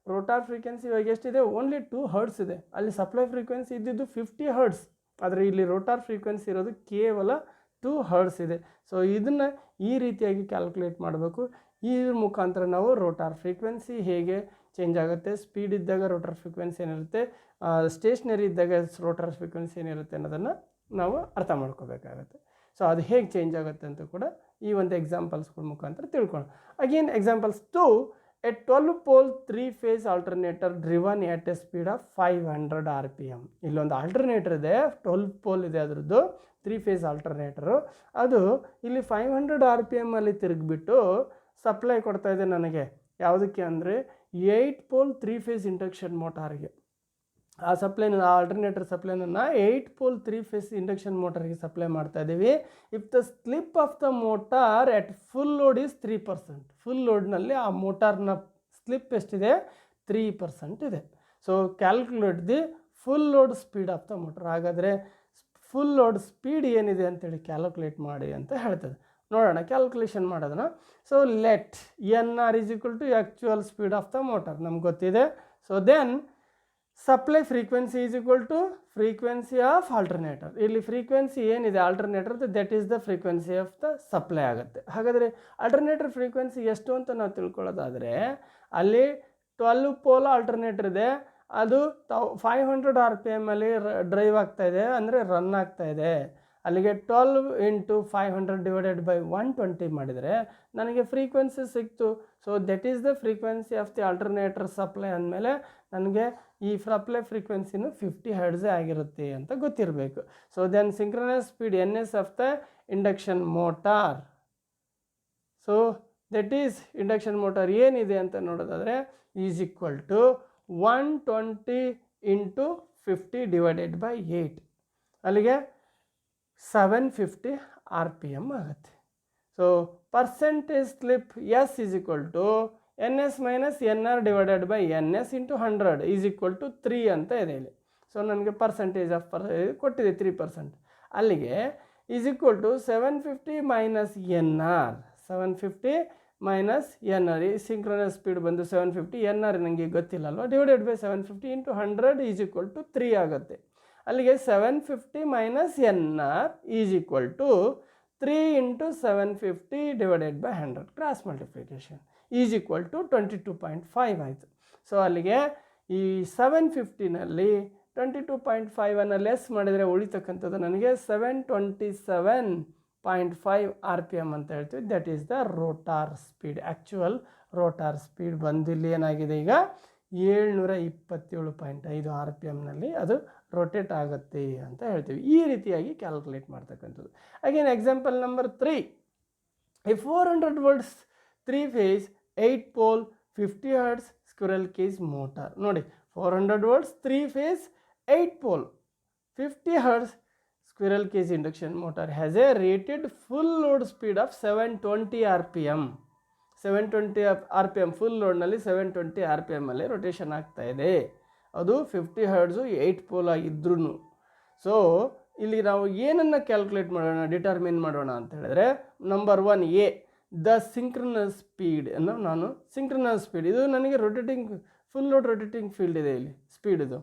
ರೋಟಾರ್ ಫ್ರೀಕ್ವೆನ್ಸಿ ಇವಾಗ ಎಷ್ಟಿದೆ, ಓನ್ಲಿ 2 ಹರ್ಟ್ಸ್ ಇದೆ. ಅಲ್ಲಿ ಸಪ್ಲೈ ಫ್ರೀಕ್ವೆನ್ಸಿ ಇದ್ದಿದ್ದು 50 ಹರ್ಟ್ಸ್, ಆದರೆ ಇಲ್ಲಿ ರೋಟಾರ್ ಫ್ರೀಕ್ವೆನ್ಸಿ ಇರೋದು ಕೇವಲ 2 ಹರ್ಟ್ಸ್ ಇದೆ. ಸೊ ಇದನ್ನು ಈ ರೀತಿಯಾಗಿ ಕ್ಯಾಲ್ಕುಲೇಟ್ ಮಾಡಬೇಕು. ಈ ಮುಖಾಂತರ ನಾವು ರೋಟಾರ್ ಫ್ರೀಕ್ವೆನ್ಸಿ ಹೇಗೆ ಚೇಂಜ್ ಆಗುತ್ತೆ, ಸ್ಪೀಡ್ ಇದ್ದಾಗ ರೋಟಾರ್ ಫ್ರೀಕ್ವೆನ್ಸಿ ಏನಿರುತ್ತೆ, ಸ್ಟೇಷ್ನರಿ ಇದ್ದಾಗ ರೋಟಾರ್ ಫ್ರೀಕ್ವೆನ್ಸಿ ಏನಿರುತ್ತೆ ಅನ್ನೋದನ್ನು ನಾವು ಅರ್ಥ ಮಾಡ್ಕೋಬೇಕಾಗತ್ತೆ. ಸೊ ಅದು ಹೇಗೆ ಚೇಂಜ್ ಆಗುತ್ತೆ ಅಂತ ಕೂಡ ಈ ಒಂದು ಎಕ್ಸಾಂಪಲ್ಸ್ಗಳ ಮುಖಾಂತರ ತಿಳ್ಕೊಳ್ಳೋಣ. Again examples 2, A 12-pole 3-phase alternator driven at a speed of 500 RPM. ಇಲ್ಲೊಂದು ಆಲ್ಟರ್ನೇಟರ್ ಇದೆ, 12 pole ಇದೆ, ಅದರದ್ದು 3-phase ಆಲ್ಟರ್ನೇಟರು. ಅದು ಇಲ್ಲಿ 500 RPM ಅಲ್ಲಿ ತಿರುಗಿಬಿಟ್ಟು ಸಪ್ಲೈ ಕೊಡ್ತಾ ಇದೆ ನನಗೆ. ಯಾವುದಕ್ಕೆ ಅಂದರೆ 8 pole 3-phase ಇಂಡಕ್ಷನ್ ಮೋಟಾರ್ಗೆ. ಆ ಸಪ್ಲೈನ ಆಲ್ಟರ್ನೇಟರ್ ಸಪ್ಲೈನನ್ನು 8 pole 3-phase ಇಂಡಕ್ಷನ್ ಮೋಟರ್ಗೆ ಸಪ್ಲೈ ಮಾಡ್ತಾ ಇದ್ದೀವಿ. If the slip of the motor at full load is 3%. Full ಲೋಡ್ನಲ್ಲಿ ಆ ಮೋಟಾರ್ನ ಸ್ಲಿಪ್ ಎಷ್ಟಿದೆ, 3% ಇದೆ. So calculate the full load speed of the motor. ಹಾಗಾದರೆ ಫುಲ್ ಲೋಡ್ ಸ್ಪೀಡ್ ಏನಿದೆ ಅಂತೇಳಿ ಕ್ಯಾಲ್ಕುಲೇಟ್ ಮಾಡಿ ಅಂತ ಹೇಳ್ತದೆ. ನೋಡೋಣ ಕ್ಯಾಲ್ಕುಲೇಷನ್ ಮಾಡೋದನ್ನ. So let N R is equal to actual speed of the motor ನಮ್ಗೆ ಗೊತ್ತಿದೆ. So then supply frequency is equal to frequency of alternator. ಇಲ್ಲಿ ಫ್ರೀಕ್ವೆನ್ಸಿ ಏನಿದೆ ಆಲ್ಟರ್ನೇಟರ್ದು that is the frequency of the supply ಆಗುತ್ತೆ. ಹಾಗಾದರೆ alternator frequency ಎಷ್ಟು ಅಂತ ನಾವು ತಿಳ್ಕೊಳ್ಳೋದಾದರೆ ಅಲ್ಲಿ 12 pole ಆಲ್ಟರ್ನೇಟರ್ ಇದೆ, ಅದು 500 RPM ಅಲ್ಲಿ ಡ್ರೈವ್ ಆಗ್ತಾ ಇದೆ, ಅಂದರೆ ರನ್ ಆಗ್ತಾ ಇದೆ. ಅಲ್ಲಿಗೆ 12 ಇಂಟು 500 ಡಿವೈಡೆಡ್ ಬೈ 120 ಮಾಡಿದರೆ ನನಗೆ ಫ್ರೀಕ್ವೆನ್ಸಿ ಸಿಕ್ತು. So that is the frequency of the alternator supply ಅಂದಮೇಲೆ ನನಗೆ ಈ ಸಪ್ಲೈ ಫ್ರೀಕ್ವೆನ್ಸಿನೂ 50 ಹರ್ಟ್ಸೇ ಆಗಿರುತ್ತೆ ಅಂತ ಗೊತ್ತಿರಬೇಕು. So then synchronous speed N S of the induction motor. So that is induction motor ಏನಿದೆ ಅಂತ ನೋಡೋದಾದರೆ is equal to 120 into 50 divided by 8. ಅಲ್ಲಿಗೆ 750 RPM ಆಗುತ್ತೆ. So percentage slip S is equal to N S minus N R divided by N S into 100 is equal to 3 ಅಂತ ಇದೆ ಇಲ್ಲಿ. So ನನಗೆ percentage of ಕೊಟ್ಟಿದೆ 3%. ಅಲ್ಲಿಗೆ is equal to 750 minus N R, 750 minus N R. ಈ synchronous speed ಬಂದು 750, N R ನನಗೆ ಗೊತ್ತಿಲ್ಲ ಅಲ್ವಾ, divided by 750 into 100 is equal to 3 ಆಗುತ್ತೆ. ಅಲ್ಲಿಗೆ 750 minus N R is equal to 3 into 750 divided by 100 cross multiplication is equal to 22.5 ಆಯಿತು. So ಅಲ್ಲಿಗೆ ಈ 750ನಲ್ಲಿ 22.5 ಲೆಸ್ ಮಾಡಿದರೆ ಉಳಿತಕ್ಕಂಥದ್ದು ನನಗೆ 727 0.5 RPM ಅಂತ ಹೇಳ್ತೀವಿ. That is the rotor speed. Actual rotor speed ಬಂದು ಇಲ್ಲಿ ಏನಾಗಿದೆ ಈಗ 727.5 RPMನಲ್ಲಿ ಅದು ರೊಟೇಟ್ ಆಗುತ್ತೆ ಅಂತ ಹೇಳ್ತೀವಿ. ಈ ರೀತಿಯಾಗಿ ಕ್ಯಾಲ್ಕುಲೇಟ್ ಮಾಡ್ತಕ್ಕಂಥದ್ದು. Again example number 3, a 400 volts 3 phase 8 pole 50 hertz squirrel cage motor. ನೋಡಿ 400 volts 3 phase 8 pole 50 hertz squirrel cage induction motor has a rated full load speed of 720 RPM. 720 RPM full ಲೋಡ್ನಲ್ಲಿ 720 RPM ಅಲ್ಲಿ rotation ಆಗ್ತಾ ಇದೆ. ಅದು 50 ಹರ್ಡ್ಸು 8 pole ಆಗಿದ್ರೂ. So ಇಲ್ಲಿ ನಾವು ಏನನ್ನು ಕ್ಯಾಲ್ಕುಲೇಟ್ ಮಾಡೋಣ, ಡಿಟರ್ಮಿನ್ ಮಾಡೋಣ ಅಂತ ಹೇಳಿದ್ರೆ, number 1 A the synchronous speed ಅನ್ನು ನಾನು ಸಿಂಕ್ರನಸ್ ಸ್ಪೀಡ್, ಇದು ನನಗೆ rotating full load rotating field ಇದೆ ಇಲ್ಲಿ ಸ್ಪೀಡ್ ಇದು.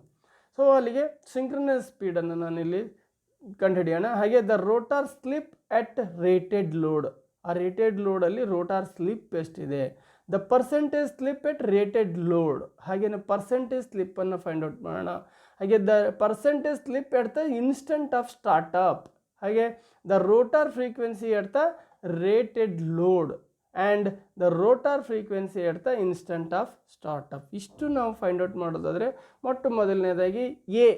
ಸೊ ಅಲ್ಲಿಗೆ ಸಿಂಕ್ರನಸ್ ಸ್ಪೀಡನ್ನು ನಾನಿಲ್ಲಿ ಕಂಡುಹಿಡಿಯೋಣ. ಹಾಗೆ the rotor slip at rated load, ಆ ರೇಟೆಡ್ ಲೋಡಲ್ಲಿ ರೋಟಾರ್ ಸ್ಲಿಪ್ ಎಷ್ಟಿದೆ, the percentage slip at rated load, ಹಾಗೆಯೇ ಪರ್ಸೆಂಟೇಜ್ ಸ್ಲಿಪ್ಪನ್ನು ಫೈಂಡ್ ಔಟ್ ಮಾಡೋಣ. ಹಾಗೆ the percentage slip at the instant of startup, ಹಾಗೆ the rotor frequency at the rated load and the rotor frequency at the instant of startup. ಇಷ್ಟು ನಾವು find out ಮಾಡೋದಾದರೆ ಮೊಟ್ಟ ಮೊದಲನೇದಾಗಿ A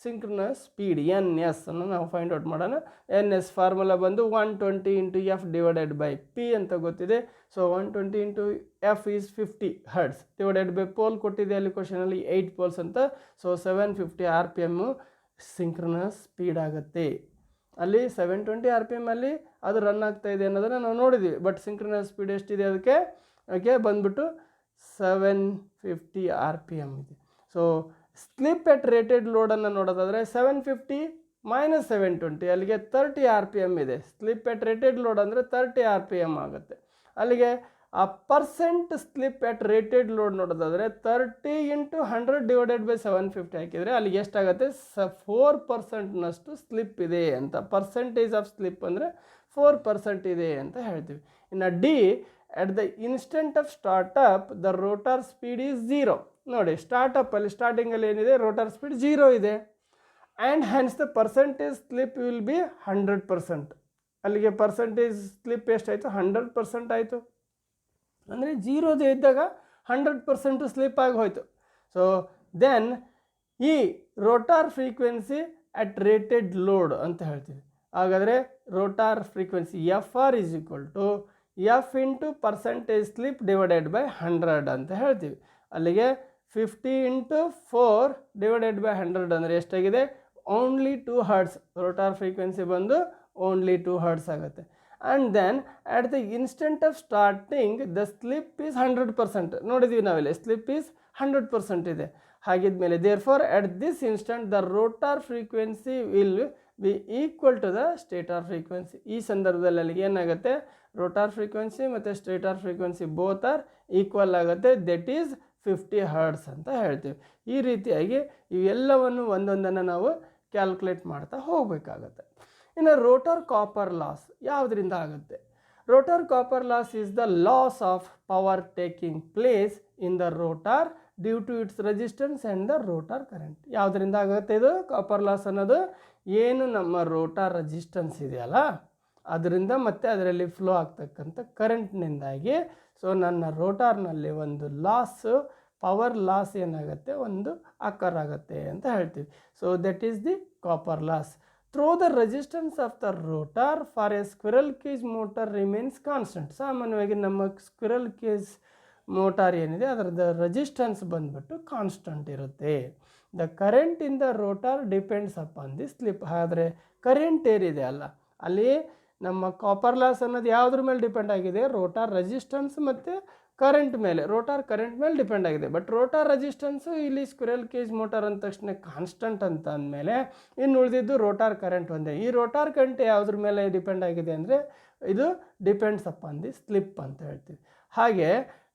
synchronous speed N S ಅನ್ನು ನಾವು find out ಮಾಡೋಣ. N S formula ಬಂದು 120 into F divided by P ಅಂತ ಗೊತ್ತಿದೆ. So 120 into F is 50 hertz divided by pole ಕೊಟ್ಟಿದೆ ಅಲ್ಲಿ ಕ್ವಶನಲ್ಲಿ 8 ಪೋಲ್ಸ್ ಅಂತ. ಸೊ 750 RPM ಸಿಂಕ್ರನಸ್ ಸ್ಪೀಡ್ ಆಗುತ್ತೆ. ಅಲ್ಲಿ 720 RPM ಅಲ್ಲಿ ಅದು ರನ್ ಆಗ್ತಾ ಇದೆ ಅನ್ನೋದನ್ನು ನಾವು ನೋಡಿದ್ವಿ. ಬಟ್ ಸಿಂಕ್ರನಸ್ ಸ್ಪೀಡ್ ಎಷ್ಟಿದೆ ಅದಕ್ಕೆ ಬಂದ್ಬಿಟ್ಟು 750 RPM ಇದೆ. ಸೊ ಸ್ಲಿಪ್ ಎಟ್ ರೇಟೆಡ್ ಲೋಡನ್ನು ನೋಡೋದಾದರೆ 750 ಮೈನಸ್ 720 ಅಲ್ಲಿಗೆ 30 RPM ಇದೆ. ಸ್ಲಿಪ್ ಎಟ್ ರೇಟೆಡ್ ಲೋಡ್ ಅಂದರೆ 30 RPM ಆಗುತ್ತೆ. ಅಲ್ಲಿಗೆ ಆ percent slip at rated load ನೋಡೋದಾದರೆ 30 ಇಂಟು 100 ಡಿವೈಡೆಡ್ ಬೈ 750 ಹಾಕಿದರೆ ಅಲ್ಲಿಗೆ ಎಷ್ಟಾಗುತ್ತೆ 4% ಸ್ಲಿಪ್ ಇದೆ ಅಂತ. ಪರ್ಸೆಂಟೇಜ್ ಆಫ್ ಸ್ಲಿಪ್ ಅಂದರೆ 4% ಇದೆ ಅಂತ ಹೇಳ್ತೀವಿ. ಇನ್ನು D at the instant of startup the rotor speed is 0. ನೋಡಿ ಸ್ಟಾರ್ಟಪ್ಪಲ್ಲಿ ಸ್ಟಾರ್ಟಿಂಗಲ್ಲಿ ಏನಿದೆ ರೋಟಾರ್ ಸ್ಪೀಡ್ 0 ಇದೆ. And Hans the percentage slip will B 100%. ಅಲ್ಲಿಗೆ ಪರ್ಸೆಂಟೇಜ್ ಸ್ಲಿಪ್ ಎಷ್ಟಾಯಿತು 100% ಆಯಿತು. ಅಂದರೆ 0 ಇದ್ದಾಗ 100% ಸ್ಲಿಪ್ ಆಗಿ ಹೋಯಿತು. ಸೊ ದೆನ್ ಈ rotor frequency at rated load ಅಂತ ಹೇಳ್ತೀವಿ. ಹಾಗಾದರೆ rotor frequency F R is equal to F into percentage slip divided by 100 ಅಂತ ಹೇಳ್ತೀವಿ. ಅಲ್ಲಿಗೆ 50 ಇಂಟು 4 ಡಿವೈಡೆಡ್ ಬೈ 100 ಅಂದರೆ ಎಷ್ಟಾಗಿದೆ ಓನ್ಲಿ 2 ಹರ್ಡ್ಸ್. ರೋಟಾರ್ ಫ್ರೀಕ್ವೆನ್ಸಿ ಬಂದು ಓನ್ಲಿ 2 ಹರ್ಡ್ಸ್ ಆಗುತ್ತೆ. And then at the instant of starting the slip is 100%. ನೋಡಿದ್ವಿ ನಾವಿಲ್ಲಿ slip is 100% ಇದೆ. ಹಾಗಿದ್ಮೇಲೆ therefore at this instant the rotor frequency will be equal to the stator frequency. ಈ ಸಂದರ್ಭದಲ್ಲಿ ಅಲ್ಲಿಗೆ ಏನಾಗುತ್ತೆ ರೋಟಾರ್ ಫ್ರೀಕ್ವೆನ್ಸಿ ಮತ್ತು stator frequency both are equal ಆಗುತ್ತೆ. ದಟ್ ಈಸ್ 50 ಹರ್ಡ್ಸ್ ಅಂತ ಹೇಳ್ತೀವಿ. ಈ ರೀತಿಯಾಗಿ ಇವೆಲ್ಲವನ್ನು ಒಂದೊಂದನ್ನು ನಾವು ಕ್ಯಾಲ್ಕುಲೇಟ್ ಮಾಡ್ತಾ ಹೋಗಬೇಕಾಗತ್ತೆ. ಇನ್ನು ರೋಟರ್ ಕಾಪರ್ ಲಾಸ್ ಯಾವುದರಿಂದ ಆಗುತ್ತೆ? Rotor copper loss is the loss of power taking place in the rotor due to its resistance and the rotor current. ಯಾವುದರಿಂದ ಆಗುತ್ತೆ ಇದು ಕಾಪರ್ ಲಾಸ್ ಅನ್ನೋದು? ಏನು ನಮ್ಮ ರೋಟಾರ್ ರೆಸಿಸ್ಟೆನ್ಸ್ ಇದೆಯಲ್ಲ ಅದರಿಂದ ಮತ್ತು ಅದರಲ್ಲಿ ಫ್ಲೋ ಆಗ್ತಕ್ಕಂಥ ಕರೆಂಟ್ನಿಂದಾಗಿ ಸೊ ನನ್ನ ರೋಟಾರ್ನಲ್ಲಿ ಒಂದು ಲಾಸು ಪವರ್ ಲಾಸ್ ಏನಾಗುತ್ತೆ ಒಂದು ಅಕರ್ ಆಗುತ್ತೆ ಅಂತ ಹೇಳ್ತೀವಿ. So that is the copper loss. Through the resistance of the rotor for A squirrel cage motor remains constant. ಸಾಮಾನ್ಯವಾಗಿ ನಮ್ಮ ಸ್ಕ್ವಿರಲ್ ಕೇಜ್ ಮೋಟಾರ್ ಏನಿದೆ ಅದರದ್ದು ರೆಸಿಸ್ಟೆನ್ಸ್ ಬಂದ್ಬಿಟ್ಟು ಕಾನ್ಸ್ಟೆಂಟ್ ಇರುತ್ತೆ. The current in the rotor depends upon the slip. ಆದರೆ current ಏನಿದೆ ಅಲ್ಲ ಅಲ್ಲಿ ನಮ್ಮ ಕಾಪರ್ ಲಾಸ್ ಅನ್ನೋದು ಯಾವುದ್ರ ಮೇಲೆ ಡಿಪೆಂಡ್ ಆಗಿದೆ? ರೋಟಾರ್ ರೆಸಿಸ್ಟೆನ್ಸ್ ಮತ್ತು ಕರೆಂಟ್ ಮೇಲೆ, ರೋಟಾರ್ ಕರೆಂಟ್ ಮೇಲೆ ಡಿಪೆಂಡ್ ಆಗಿದೆ. ಬಟ್ ರೋಟಾರ್ ರೆಸಿಸ್ಟೆನ್ಸು ಇಲ್ಲಿ ಸ್ಕ್ವಿರಲ್ ಕೇಜ್ ಮೋಟಾರ್ ಅಂದ ತಕ್ಷಣ ಕಾನ್ಸ್ಟೆಂಟ್ ಅಂತ ಅಂದಮೇಲೆ ಇನ್ನು ಉಳಿದಿದ್ದು ರೋಟಾರ್ ಕರೆಂಟ್ ಒಂದೇ. ಈ ರೋಟಾರ್ ಕರೆಂಟ್ ಯಾವುದ್ರ ಮೇಲೆ ಡಿಪೆಂಡ್ ಆಗಿದೆ ಅಂದರೆ ಇದು ಡಿಪೆಂಡ್ಸ್ ಅಪಾನ್ ದಿ ಸ್ಲಿಪ್ ಅಂತ ಹೇಳ್ತೀವಿ. ಹಾಗೆ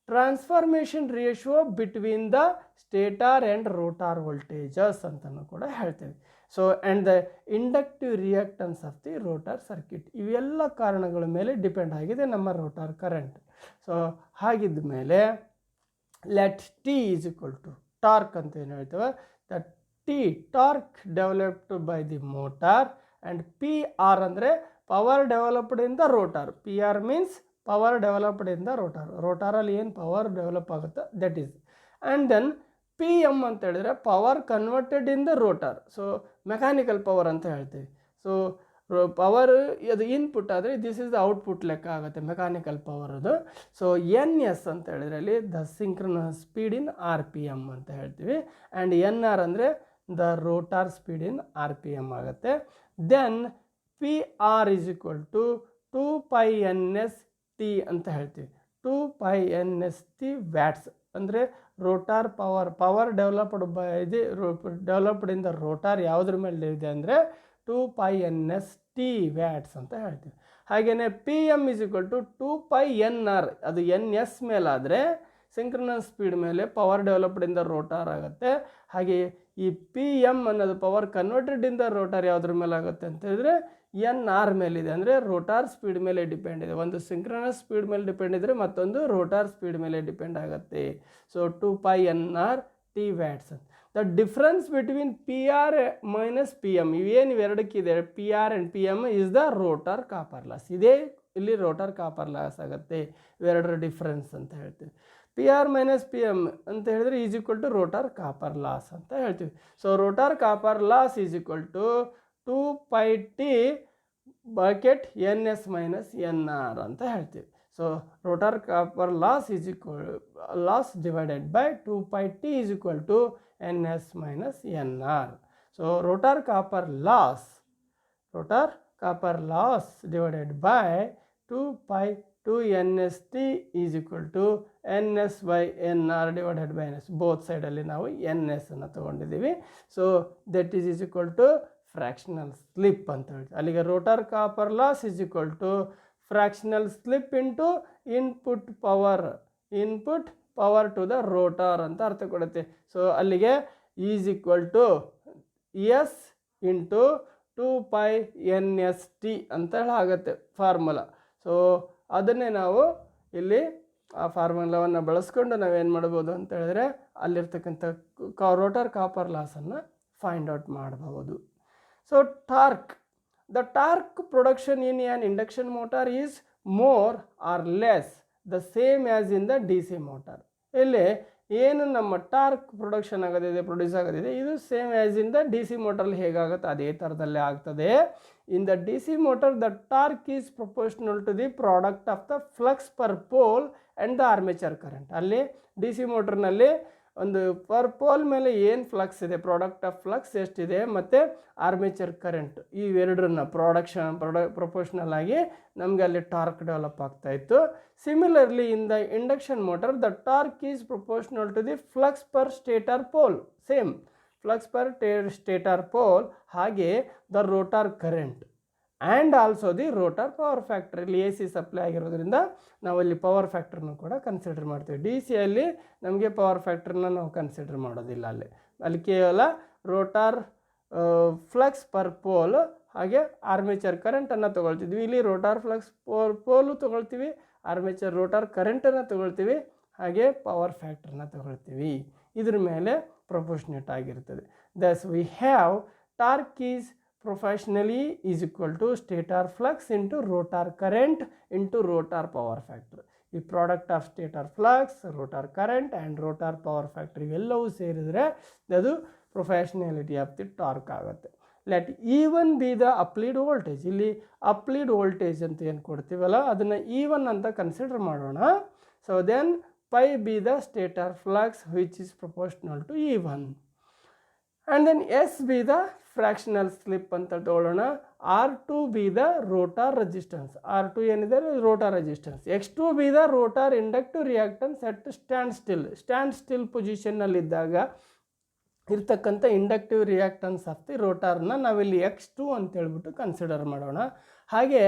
transformation ratio between the stator and rotor voltages ಅಂತಲೂ ಕೂಡ ಹೇಳ್ತೀವಿ. So and the inductive reactance of the rotor circuit. ಇವೆಲ್ಲ ಕಾರಣಗಳ ಮೇಲೆ ಡಿಪೆಂಡ್ ಆಗಿದೆ ನಮ್ಮ ರೋಟಾರ್ ಕರೆಂಟ್. ಸೊ ಹಾಗಿದ್ದ ಮೇಲೆ let T is equal to torque ಅಂತ ಏನು ಹೇಳ್ತೇವೆ, the T torque developed by the motor and P R ಅಂದರೆ power developed in the rotor. P R means power developed in the rotor. ರೋಟಾರಲ್ಲಿ ಏನು power develop ಆಗುತ್ತೆ that is. And then P M ಅಂತ ಹೇಳಿದ್ರೆ power converted in the rotor. So mechanical power ಅಂತ ಹೇಳ್ತೀವಿ. So power ಅದು input ಆದರೆ this is the output ಲೆಕ್ಕ ಆಗುತ್ತೆ ಮೆಕ್ಯಾನಿಕಲ್ ಪವರ್ ಅದು. ಸೊ ಎನ್ ಎಸ್ ಅಂತ ಹೇಳಿದ್ರೆ ಅಲ್ಲಿ the synchronous speed in R P M ಅಂತ ಹೇಳ್ತೀವಿ. ಆ್ಯಂಡ್ ಎನ್ ಆರ್ ಅಂದರೆ the rotor speed in R P M ಆಗುತ್ತೆ. Then P R is equal to 2π/ns T ಅಂತ ಹೇಳ್ತೀವಿ. 2π/ns ಟಿ ವ್ಯಾಟ್ಸ್ ಅಂದರೆ rotor power developed in the rotor ಯಾವುದ್ರ ಮೇಲೆ ಇದೆ ಅಂದರೆ 2π/ns ಟಿ ವ್ಯಾಟ್ಸ್ ಅಂತ ಹೇಳ್ತೀವಿ. ಹಾಗೆಯೇ P M is equal to 2π/nr. ಅದು ಎನ್ ಎಸ್ ಮೇಲಾದರೆ ಸಿಂಕ್ರನಸ್ ಸ್ಪೀಡ್ ಮೇಲೆ power developed in the rotor ಆಗುತ್ತೆ. ಹಾಗೆ ಈ ಪಿ ಎಮ್ ಅನ್ನೋದು power converted in the rotor ಯಾವುದ್ರ ಮೇಲೆ ಆಗುತ್ತೆ ಅಂತ ಹೇಳಿದ್ರೆ ಎನ್ ಆರ್ ಮೇಲಿದೆ, ಅಂದರೆ ರೋಟಾರ್ ಸ್ಪೀಡ್ ಮೇಲೆ ಡಿಪೆಂಡ್ ಇದೆ. ಒಂದು ಸಿಂಕ್ರನಸ್ ಸ್ಪೀಡ್ ಮೇಲೆ ಡಿಪೆಂಡ್ ಇದ್ದರೆ ಮತ್ತೊಂದು ರೋಟಾರ್ ಸ್ಪೀಡ್ ಮೇಲೆ ಡಿಪೆಂಡ್ ಆಗುತ್ತೆ. So 2π/nr T watts. The difference between P R minus P M ಇವೇನು ಇವೆರಡಕ್ಕಿದೆ, P R and P M is the rotor copper loss. ಇದೇ ಇಲ್ಲಿ ರೋಟಾರ್ ಕಾಪರ್ ಲಾಸ್ ಆಗುತ್ತೆ, ಇವೆರಡರ ಡಿಫ್ರೆನ್ಸ್ ಅಂತ ಹೇಳ್ತೀವಿ. P R minus P M ಅಂತ ಹೇಳಿದ್ರೆ is equal to rotor copper loss ಅಂತ ಹೇಳ್ತೀವಿ. So rotor copper loss is equal to 2πt bracket N S minus N R ಅಂತ ಹೇಳ್ತೀವಿ. So rotor copper loss is equal loss divided by 2πt is equal to N S minus N R. So rotor copper loss divided by 2π/2ns_t is equal to ns by N R divided by ns. Both ಸೈಡಲ್ಲಿ ನಾವು N S ಅನ್ನು ತೊಗೊಂಡಿದ್ದೀವಿ. So that is equal to fractional slip ಅಂತ ಹೇಳಿ. ಅಲ್ಲಿಗೆ rotor copper loss is equal to fractional slip into input power to the rotor ಅಂತ ಅರ್ಥ ಕೊಡುತ್ತೆ. ಸೊ ಅಲ್ಲಿಗೆ is equal to S into 2π/ns_t ಅಂತ ಹೇಳಿ ಆಗುತ್ತೆ ಫಾರ್ಮುಲಾ. ಸೊ ಅದನ್ನೇ ನಾವು ಇಲ್ಲಿ ಆ ಫಾರ್ಮುಲಾವನ್ನು ಬಳಸ್ಕೊಂಡು ನಾವೇನು ಮಾಡ್ಬೋದು ಅಂತ ಹೇಳಿದ್ರೆ ಅಲ್ಲಿರ್ತಕ್ಕಂಥ ರೋಟಾರ್ ಕಾಪರ್ ಲಾಸನ್ನು ಫೈಂಡ್ ಔಟ್ ಮಾಡಬಹುದು. So the torque production in an induction motor is more or less the same as in the DC motor. ಇಲ್ಲಿ ಏನು ನಮ್ಮ ಟಾರ್ಕ್ ಪ್ರೊಡ್ಯೂಸ್ ಆಗೋದಿದೆ ಇದು same as in the D C ಮೋಟರ್ಲಿ ಹೇಗಾಗುತ್ತೆ ಅದೇ ಥರದಲ್ಲೇ ಆಗ್ತದೆ. In the D C motor the torque is proportional to the product of the flux per pole and the armature current. ಅಲ್ಲಿ ಡಿ ಸಿ ಮೋಟರ್ನಲ್ಲಿ ಒಂದು ಪರ್ ಪೋಲ್ ಮೇಲೆ ಏನು ಫ್ಲಕ್ಸ್ ಇದೆ, ಪ್ರಾಡಕ್ಟ್ ಆಫ್ ಫ್ಲಕ್ಸ್ ಎಷ್ಟಿದೆ ಮತ್ತು ಆರ್ಮೇಚರ್ ಕರೆಂಟ್ ಇವೆರಡರನ್ನ ಪ್ರೊಪೋರ್ಷನಲ್ ಆಗಿ ನಮಗೆ ಅಲ್ಲಿ ಟಾರ್ಕ್ ಡೆವಲಪ್ ಆಗ್ತಾಯಿತ್ತು. Similarly in the induction motor the torque is proportional to the flux per stator pole. Same flux per stator pole, ಹಾಗೆ the rotor current and also the rotor power factor. ಇಲ್ಲಿ A C supply ಆಗಿರೋದ್ರಿಂದ ನಾವಲ್ಲಿ power ಫ್ಯಾಕ್ಟ್ರನ್ನು ಕೂಡ consider ಮಾಡ್ತೀವಿ. D ಸಿಯಲ್ಲಿ ನಮಗೆ power ಫ್ಯಾಕ್ಟ್ರನ್ನ ನಾವು consider ಮಾಡೋದಿಲ್ಲ. ಅಲ್ಲಿ ಕೇವಲ ರೋಟಾರ್ ಫ್ಲಕ್ಸ್ ಪರ್ ಪೋಲ್ ಹಾಗೆ ಆರ್ಮೇಚರ್ ಕರೆಂಟನ್ನು ತೊಗೊಳ್ತಿದ್ವಿ. ಇಲ್ಲಿ ರೋಟಾರ್ ಫ್ಲಕ್ಸ್ ಪೋಲು ತೊಗೊಳ್ತೀವಿ, ಆರ್ಮೇಚರ್ ರೋಟಾರ್ ಕರೆಂಟನ್ನು ತೊಗೊಳ್ತೀವಿ, ಹಾಗೆ ಪವರ್ ಫ್ಯಾಕ್ಟ್ರನ್ನ ತೊಗೊಳ್ತೀವಿ. ಇದ್ರ ಮೇಲೆ ಪ್ರೊಪೋರ್ಷನೇಟ್ ಆಗಿರ್ತದೆ. ದಸ್ we have torque is professionally is equal to stator flux into rotor current into rotor power factor. The product of stator flux, rotor current and rotor power factor ಇವೆಲ್ಲವೂ ಸೇರಿದರೆ ಅದು proportionality of the torque ಆಗುತ್ತೆ. Let E1 be the applied voltage. ಇಲ್ಲಿ applied voltage ಅಂತ ಏನು ಕೊಡ್ತೀವಲ್ಲ ಅದನ್ನು E1 ಅಂತ consider ಮಾಡೋಣ. So then phi be the stator flux which is proportional to E1 and then S be the fractional slip ಅಂತ ತಗೊಳ್ಳೋಣ. R2 be the rotor resistance. R2 ಏನಿದೆ rotor resistance. X2 be the rotor inductive reactance at standstill ಪೊಸಿಷನ್ನಲ್ಲಿದ್ದಾಗ ಇರ್ತಕ್ಕಂಥ inductive reactance of the ರೋಟಾರ್ನ ನಾವಿಲ್ಲಿ X2 ಅಂತ ಹೇಳ್ಬಿಟ್ಟು consider ಮಾಡೋಣ. ಹಾಗೆ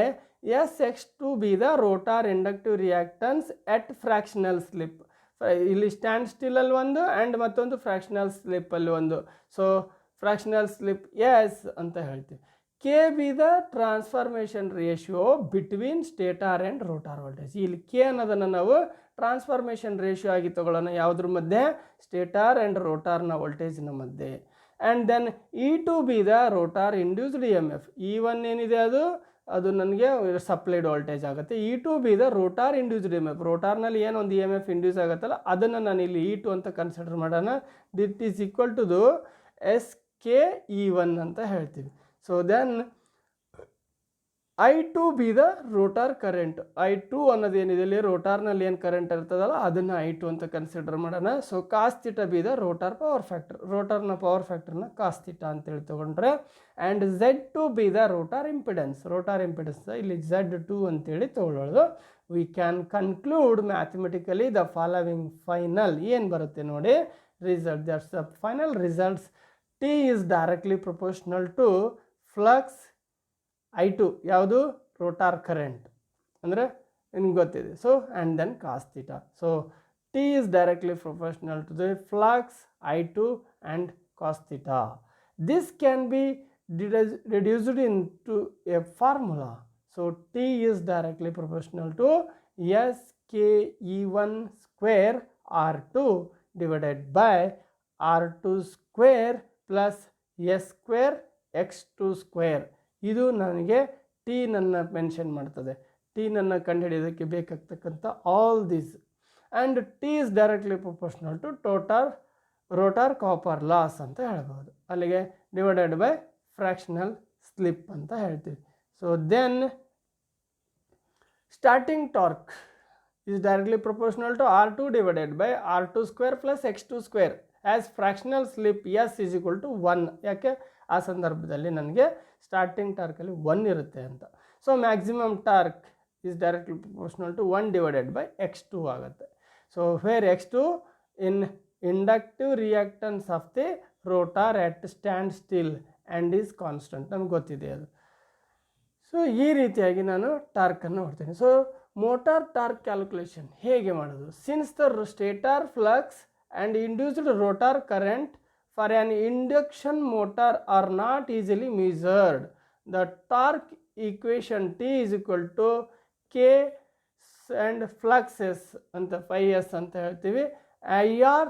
X2 be the rotor inductive reactance at fractional slip. ಇಲ್ಲಿ ಸ್ಟ್ಯಾಂಡ್ ಸ್ಟಿಲಲ್ಲಿ ಒಂದು ಆ್ಯಂಡ್ ಮತ್ತೊಂದು ಫ್ರ್ಯಾಕ್ಷನಲ್ ಸ್ಲಿಪ್ಪಲ್ಲಿ ಒಂದು. ಸೊ ಫ್ರ್ಯಾಕ್ಷನಲ್ ಸ್ಲಿಪ್ ಎಸ್ ಅಂತ ಹೇಳ್ತೀವಿ. K B the transformation ratio between stator and rotor voltage. ಇಲ್ಲಿ ಕೆ ಅನ್ನೋದನ್ನು ನಾವು ಟ್ರಾನ್ಸ್ಫಾರ್ಮೇಷನ್ ರೇಷಿಯೋ ಆಗಿ ತೊಗೊಳ್ಳೋಣ. ಯಾವುದ್ರ ಮಧ್ಯೆ? ಸ್ಟೇಟಾರ್ ಆ್ಯಂಡ್ ರೋಟಾರ್ನ ವೋಲ್ಟೇಜ್ನ ಮಧ್ಯೆ. And then E2 be the rotor induced E M F. E1 ಏನಿದೆ ಅದು ಅದು ನನಗೆ ಸಪ್ಲೈಡ್ ವೋಲ್ಟೇಜ್ ಆಗುತ್ತೆ. E2 be the rotor induced M F. ರೋಟಾರ್ನಲ್ಲಿ ಏನು ಒಂದು EMF ಇಂಡ್ಯೂಸ್ ಆಗುತ್ತಲ್ಲ ಅದನ್ನು ನಾನು ಇಲ್ಲಿ E2 ಅಂತ ಕನ್ಸಿಡರ್ ಮಾಡೋಣ. ದಿಟ್ ಈಸ್ ಈಕ್ವಲ್ ಟು ದು SKE1 ಅಂತ ಹೇಳ್ತೀವಿ. So then I2 be the rotor current. I2 ಅನ್ನೋದು ಏನಿದೆ ಇಲ್ಲಿ ರೋಟಾರ್ನಲ್ಲಿ ಏನು ಕರೆಂಟ್ ಇರ್ತದಲ್ಲ ಅದನ್ನು I2 ಅಂತ ಕನ್ಸಿಡರ್ ಮಾಡೋಣ. So cos theta be the rotor power factor. ರೋಟಾರ್ನ ಪವರ್ ಫ್ಯಾಕ್ಟರ್ನ ಕಾಸ್ ಥೀಟಾ ಅಂತೇಳಿ ತೊಗೊಂಡ್ರೆ, and Z2 be the rotor impedance. Rotor impedance ಇಲ್ಲಿ Z2 ಅಂತೇಳಿ ತೊಗೊಳ್ಳೋದು. We can conclude mathematically the following final ಏನು ಬರುತ್ತೆ ನೋಡಿ result. That's the final results. T is directly proportional to flux I2 ಯಾವುದು ರೋಟಾರ್ ಕರೆಂಟ್ ಅಂದರೆ ನಿಮ್ಗೆ ಗೊತ್ತಿದೆ. So and then cos theta. So T is directly proportional to the flux I2 and cos theta. This can be reduced into a formula. So T is directly proportional to SKE1 square R2 divided by R2 square plus S square X2 square. ಇದು ನನಗೆ T ನನ್ನ mention ಮಾಡ್ತದೆ. T ನನ್ನ ಕಂಡುಹಿಡಿಯೋದಕ್ಕೆ ಬೇಕಾಗ್ತಕ್ಕಂಥ all these. And T is directly proportional to rotor copper loss ಅಂತ ಹೇಳ್ಬೋದು. ಅಲ್ಲಿಗೆ ಡಿವೈಡೆಡ್ ಬೈ ಫ್ರ್ಯಾಕ್ಷನಲ್ ಸ್ಲಿಪ್ ಅಂತ ಹೇಳ್ತೀವಿ. So then starting torque is directly proportional to R2 divided by R2 square plus X2 square as fractional slip S is equal to 1. ಯಾಕೆ ಆ ಸಂದರ್ಭದಲ್ಲಿ ನನಗೆ starting ಟಾರ್ಕಲ್ಲಿ 1 ಇರುತ್ತೆ ಅಂತ. So maximum torque is directly proportional to 1 divided by X2 ಆಗುತ್ತೆ. So where X2 in inductive reactance of the rotor at stand still and is constant. ನಮ್ಗೆ ಗೊತ್ತಿದೆ ಅದು. ಸೊ ಈ ರೀತಿಯಾಗಿ ನಾನು ಟಾರ್ಕನ್ನು ನೋಡ್ತೀನಿ. ಸೊ ಮೋಟಾರ್ ಟಾರ್ಕ್ ಕ್ಯಾಲ್ಕುಲೇಷನ್ ಹೇಗೆ ಮಾಡೋದು? Since the stator flux and induced rotor current for an induction motor are not easily measured, the torque equation T is equal to K and flux S ಅಂತ 5S ಅಂತ ಹೇಳ್ತೀವಿ. IR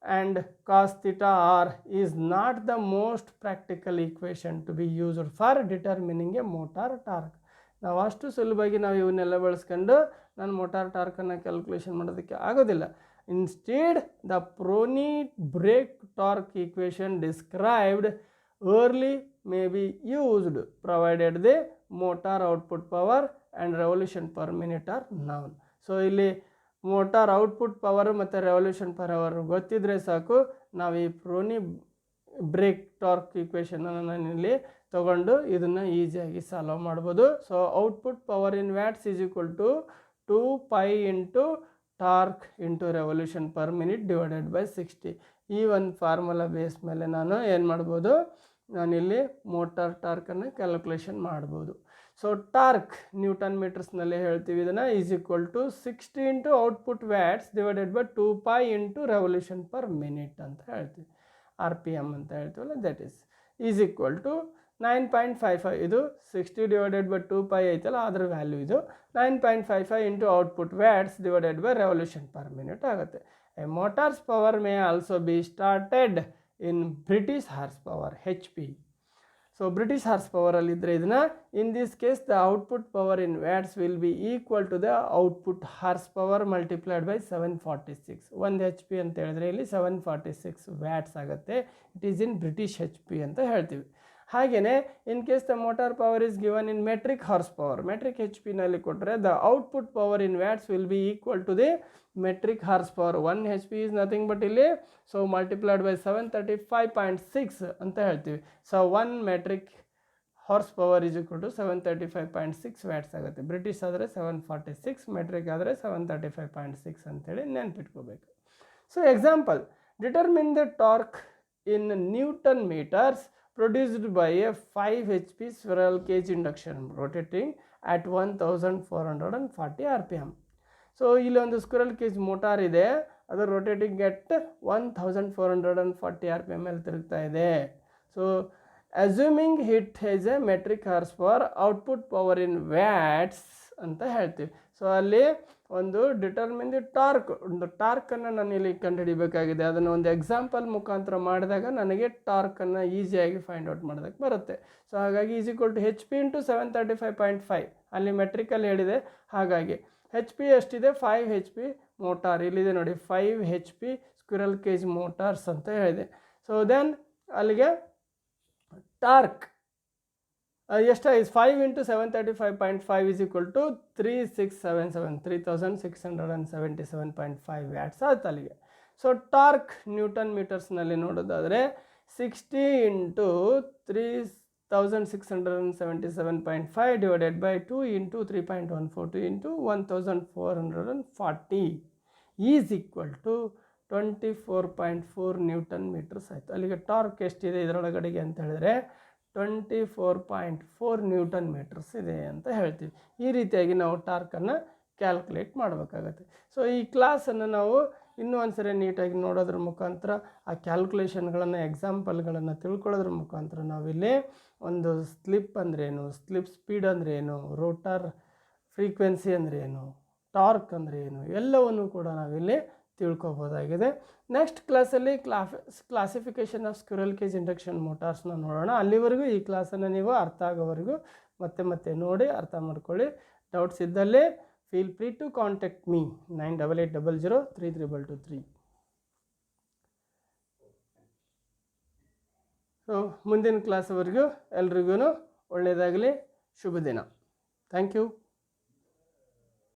and cos theta R is not the most practical equation to be used for determining a motor torque. ನಾವು ಅಷ್ಟು ಸುಲಭವಾಗಿ ನಾವು ಇವನ್ನೆಲ್ಲ ಬಳಸ್ಕೊಂಡು ನಾನು ಮೋಟಾರ್ ಟಾರ್ಕನ್ನು ಕ್ಯಾಲ್ಕುಲೇಷನ್ ಮಾಡೋದಕ್ಕೆ ಆಗೋದಿಲ್ಲ. Instead the Prony brake torque equation described early may be used provided the motor output power and revolution per minute are known. So ಇಲ್ಲಿ ಮೋಟಾರ್ ಔಟ್ಪುಟ್ ಪವರ್ ಮತ್ತು ರೆವಲ್ಯೂಷನ್ ಪರ್ ಅವರ್ ಗೊತ್ತಿದ್ರೆ ಸಾಕು, ನಾವು ಈ ಪ್ರೋನಿ brake torque ಈಕ್ವೇಷನನ್ನು ನಾನಿಲ್ಲಿ ತೊಗೊಂಡು ಇದನ್ನು ಈಸಿಯಾಗಿ ಸಾಲ್ವ್ ಮಾಡ್ಬೋದು. So output power in watts is equal to 2π into torque into revolution per minute divided by 60. ಈ ಒಂದು ಫಾರ್ಮುಲಾ ಬೇಸ್ ಮೇಲೆ ನಾನು ಏನು ಮಾಡ್ಬೋದು, ನಾನಿಲ್ಲಿ ಮೋಟಾರ್ ಟಾರ್ಕನ್ನು ಕ್ಯಾಲ್ಕುಲೇಷನ್ ಮಾಡ್ಬೋದು. ಸೊ ಟಾರ್ಕ್ ನ್ಯೂಟನ್ ಮೀಟರ್ಸ್ನಲ್ಲಿ ಹೇಳ್ತೀವಿ ಇದನ್ನು is equal to 60 into output watts divided by 2π into revolution per minute ಅಂತ ಹೇಳ್ತೀವಿ. RPM ಅಂತ ಹೇಳ್ತೀವಲ್ಲ, ದಟ್ ಈಸ್ ಈಕ್ವಲ್ ಟು 9.55. ಇದು 60 ಡಿವೈಡೆಡ್ ಬೈ 2π ಐತಲ್ಲ ಅದರ ವ್ಯಾಲ್ಯೂ ಇದು 9.55 into output watts divided by revolution per minute ಆಗುತ್ತೆ. A motor's power may also be started in British horsepower HP. So British ಹಾರ್ಸ್ ಪವರಲ್ಲಿದ್ದರೆ ಇದನ್ನು in this case the output power in watts will be equal to the output horsepower multiplied by 746. 1 HP ಅಂತ ಹೇಳಿದ್ರೆ ಇಲ್ಲಿ 746 watts ಆಗುತ್ತೆ. It is in British HP ಅಂತ ಹೇಳ್ತೀವಿ. ಹಾಗೆಯೇ in case the motor power is given in metric horsepower, metric HP ಕೊಟ್ಟರೆ the output power in watts will be equal to the metric horsepower. 1 HP is nothing but ಇಲ್ಲಿ so multiplied by 735.6 ಅಂತ ಹೇಳ್ತೀವಿ. So 1 metric horsepower is equal to 735.6 watts ಆಗುತ್ತೆ. British ಆದರೆ 746, metric ಆದರೆ 735.6 ಅಂತೇಳಿ ನೆನ್ಪಿಟ್ಕೋಬೇಕು. So example, determine the torque in newton metres produced by a 5 HP squirrel cage induction rotating at 1440 RPM. So ಇಲ್ಲಿ ಒಂದು squirrel cage motor ಇದೆ, ಅದು rotating ಎಟ್ 1440 RPM ಅಲ್ಲಿ ತಿರುಗ್ತಾ ಇದೆ. So assuming hit has A metric horse power, output power in watts ಅಂತ ಹೇಳ್ತೀವಿ. So ಅಲ್ಲಿ ಒಂದು ಡಿಟರ್ಮಿನ್ ದಿ ಟಾರ್ಕ್, ಒಂದು ಟಾರ್ಕನ್ನು ನಾನು ಇಲ್ಲಿ ಕಂಡುಹಿಡಿಬೇಕಾಗಿದೆ. ಅದನ್ನು ಒಂದು ಎಕ್ಸಾಂಪಲ್ ಮುಖಾಂತರ ಮಾಡಿದಾಗ ನನಗೆ ಟಾರ್ಕನ್ನು ಈಸಿಯಾಗಿ ಫೈಂಡ್ ಔಟ್ ಮಾಡೋದಕ್ಕೆ ಬರುತ್ತೆ. ಸೊ ಹಾಗಾಗಿ is equal to HP into 735.5 ಅಲ್ಲಿ ಮೆಟ್ರಿಕಲ್ಲಿ ಹೇಳಿದೆ. ಹಾಗಾಗಿ HP ಎಷ್ಟಿದೆ 5 HP ಮೋಟಾರ್ ಇಲ್ಲಿದೆ ನೋಡಿ, 5 HP ಸ್ಕ್ವಿರಲ್ ಕೇಜ್ ಮೋಟಾರ್ಸ್ ಅಂತ ಹೇಳಿದೆ. ಸೊ ದೆನ್ ಅಲ್ಲಿಗೆ ಟಾರ್ಕ್ ಎಷ್ಟು 5 into 735.5 is equal to 3677 watts ಆಯ್ತು ಅಲ್ಲಿಗೆ. ಸೊ ಟಾರ್ಕ್ ನ್ಯೂಟನ್ ಮೀಟರ್ಸ್ನಲ್ಲಿ ನೋಡೋದಾದರೆ 60 into 3677.5 divided by 2 into 3.142 into 1440 is equal to 24.4 newton metres ಆಯಿತು. ಅಲ್ಲಿಗೆ ಟಾರ್ಕ್ ಎಷ್ಟಿದೆ ಇದರೊಳಗಡೆಗೆ ಅಂತ ಹೇಳಿದ್ರೆ 24.4 ನ್ಯೂಟನ್ ಮೀಟರ್ಸ್ ಇದೆ ಅಂತ ಹೇಳ್ತೀವಿ. ಈ ರೀತಿಯಾಗಿ ನಾವು ಟಾರ್ಕನ್ನು ಕ್ಯಾಲ್ಕುಲೇಟ್ ಮಾಡಬೇಕಾಗತ್ತೆ. ಸೊ ಈ ಕ್ಲಾಸನ್ನು ನಾವು ಇನ್ನೂ ಒಂದ್ಸರಿ ನೀಟಾಗಿ ನೋಡೋದ್ರ ಮುಖಾಂತರ ಆ ಕ್ಯಾಲ್ಕುಲೇಷನ್ಗಳನ್ನು ಎಕ್ಸಾಂಪಲ್ಗಳನ್ನು ತಿಳ್ಕೊಳ್ಳೋದ್ರ ಮುಖಾಂತರ ನಾವಿಲ್ಲಿ ಒಂದು ಸ್ಲಿಪ್ ಅಂದ್ರೇನು, ಸ್ಲಿಪ್ ಸ್ಪೀಡ್ ಅಂದ್ರೇನು, ರೋಟಾರ್ ಫ್ರೀಕ್ವೆನ್ಸಿ ಅಂದ್ರೇನು, ಟಾರ್ಕ್ ಅಂದರೆ ಏನು ಎಲ್ಲವನ್ನು ಕೂಡ ನಾವಿಲ್ಲಿ ತಿಳ್ಕೊಬೋದಾಗಿದೆ. ನೆಕ್ಸ್ಟ್ ಕ್ಲಾಸಲ್ಲಿ classification of squirrel cage induction ಮೋಟಾರ್ಸ್ನ ನೋಡೋಣ. ಅಲ್ಲಿವರೆಗೂ ಈ ಕ್ಲಾಸನ್ನು ನೀವು ಅರ್ಥ ಆಗೋವರೆಗೂ ಮತ್ತೆ ನೋಡಿ ಅರ್ಥ ಮಾಡ್ಕೊಳ್ಳಿ. ಡೌಟ್ಸ್ ಇದ್ದಲ್ಲಿ feel free to contact me 9880033223. So ಮುಂದಿನ ಕ್ಲಾಸ್ವರೆಗೂ ಎಲ್ರಿಗೂ ಒಳ್ಳೆಯದಾಗಲಿ. ಶುಭ ದಿನ. Thank you.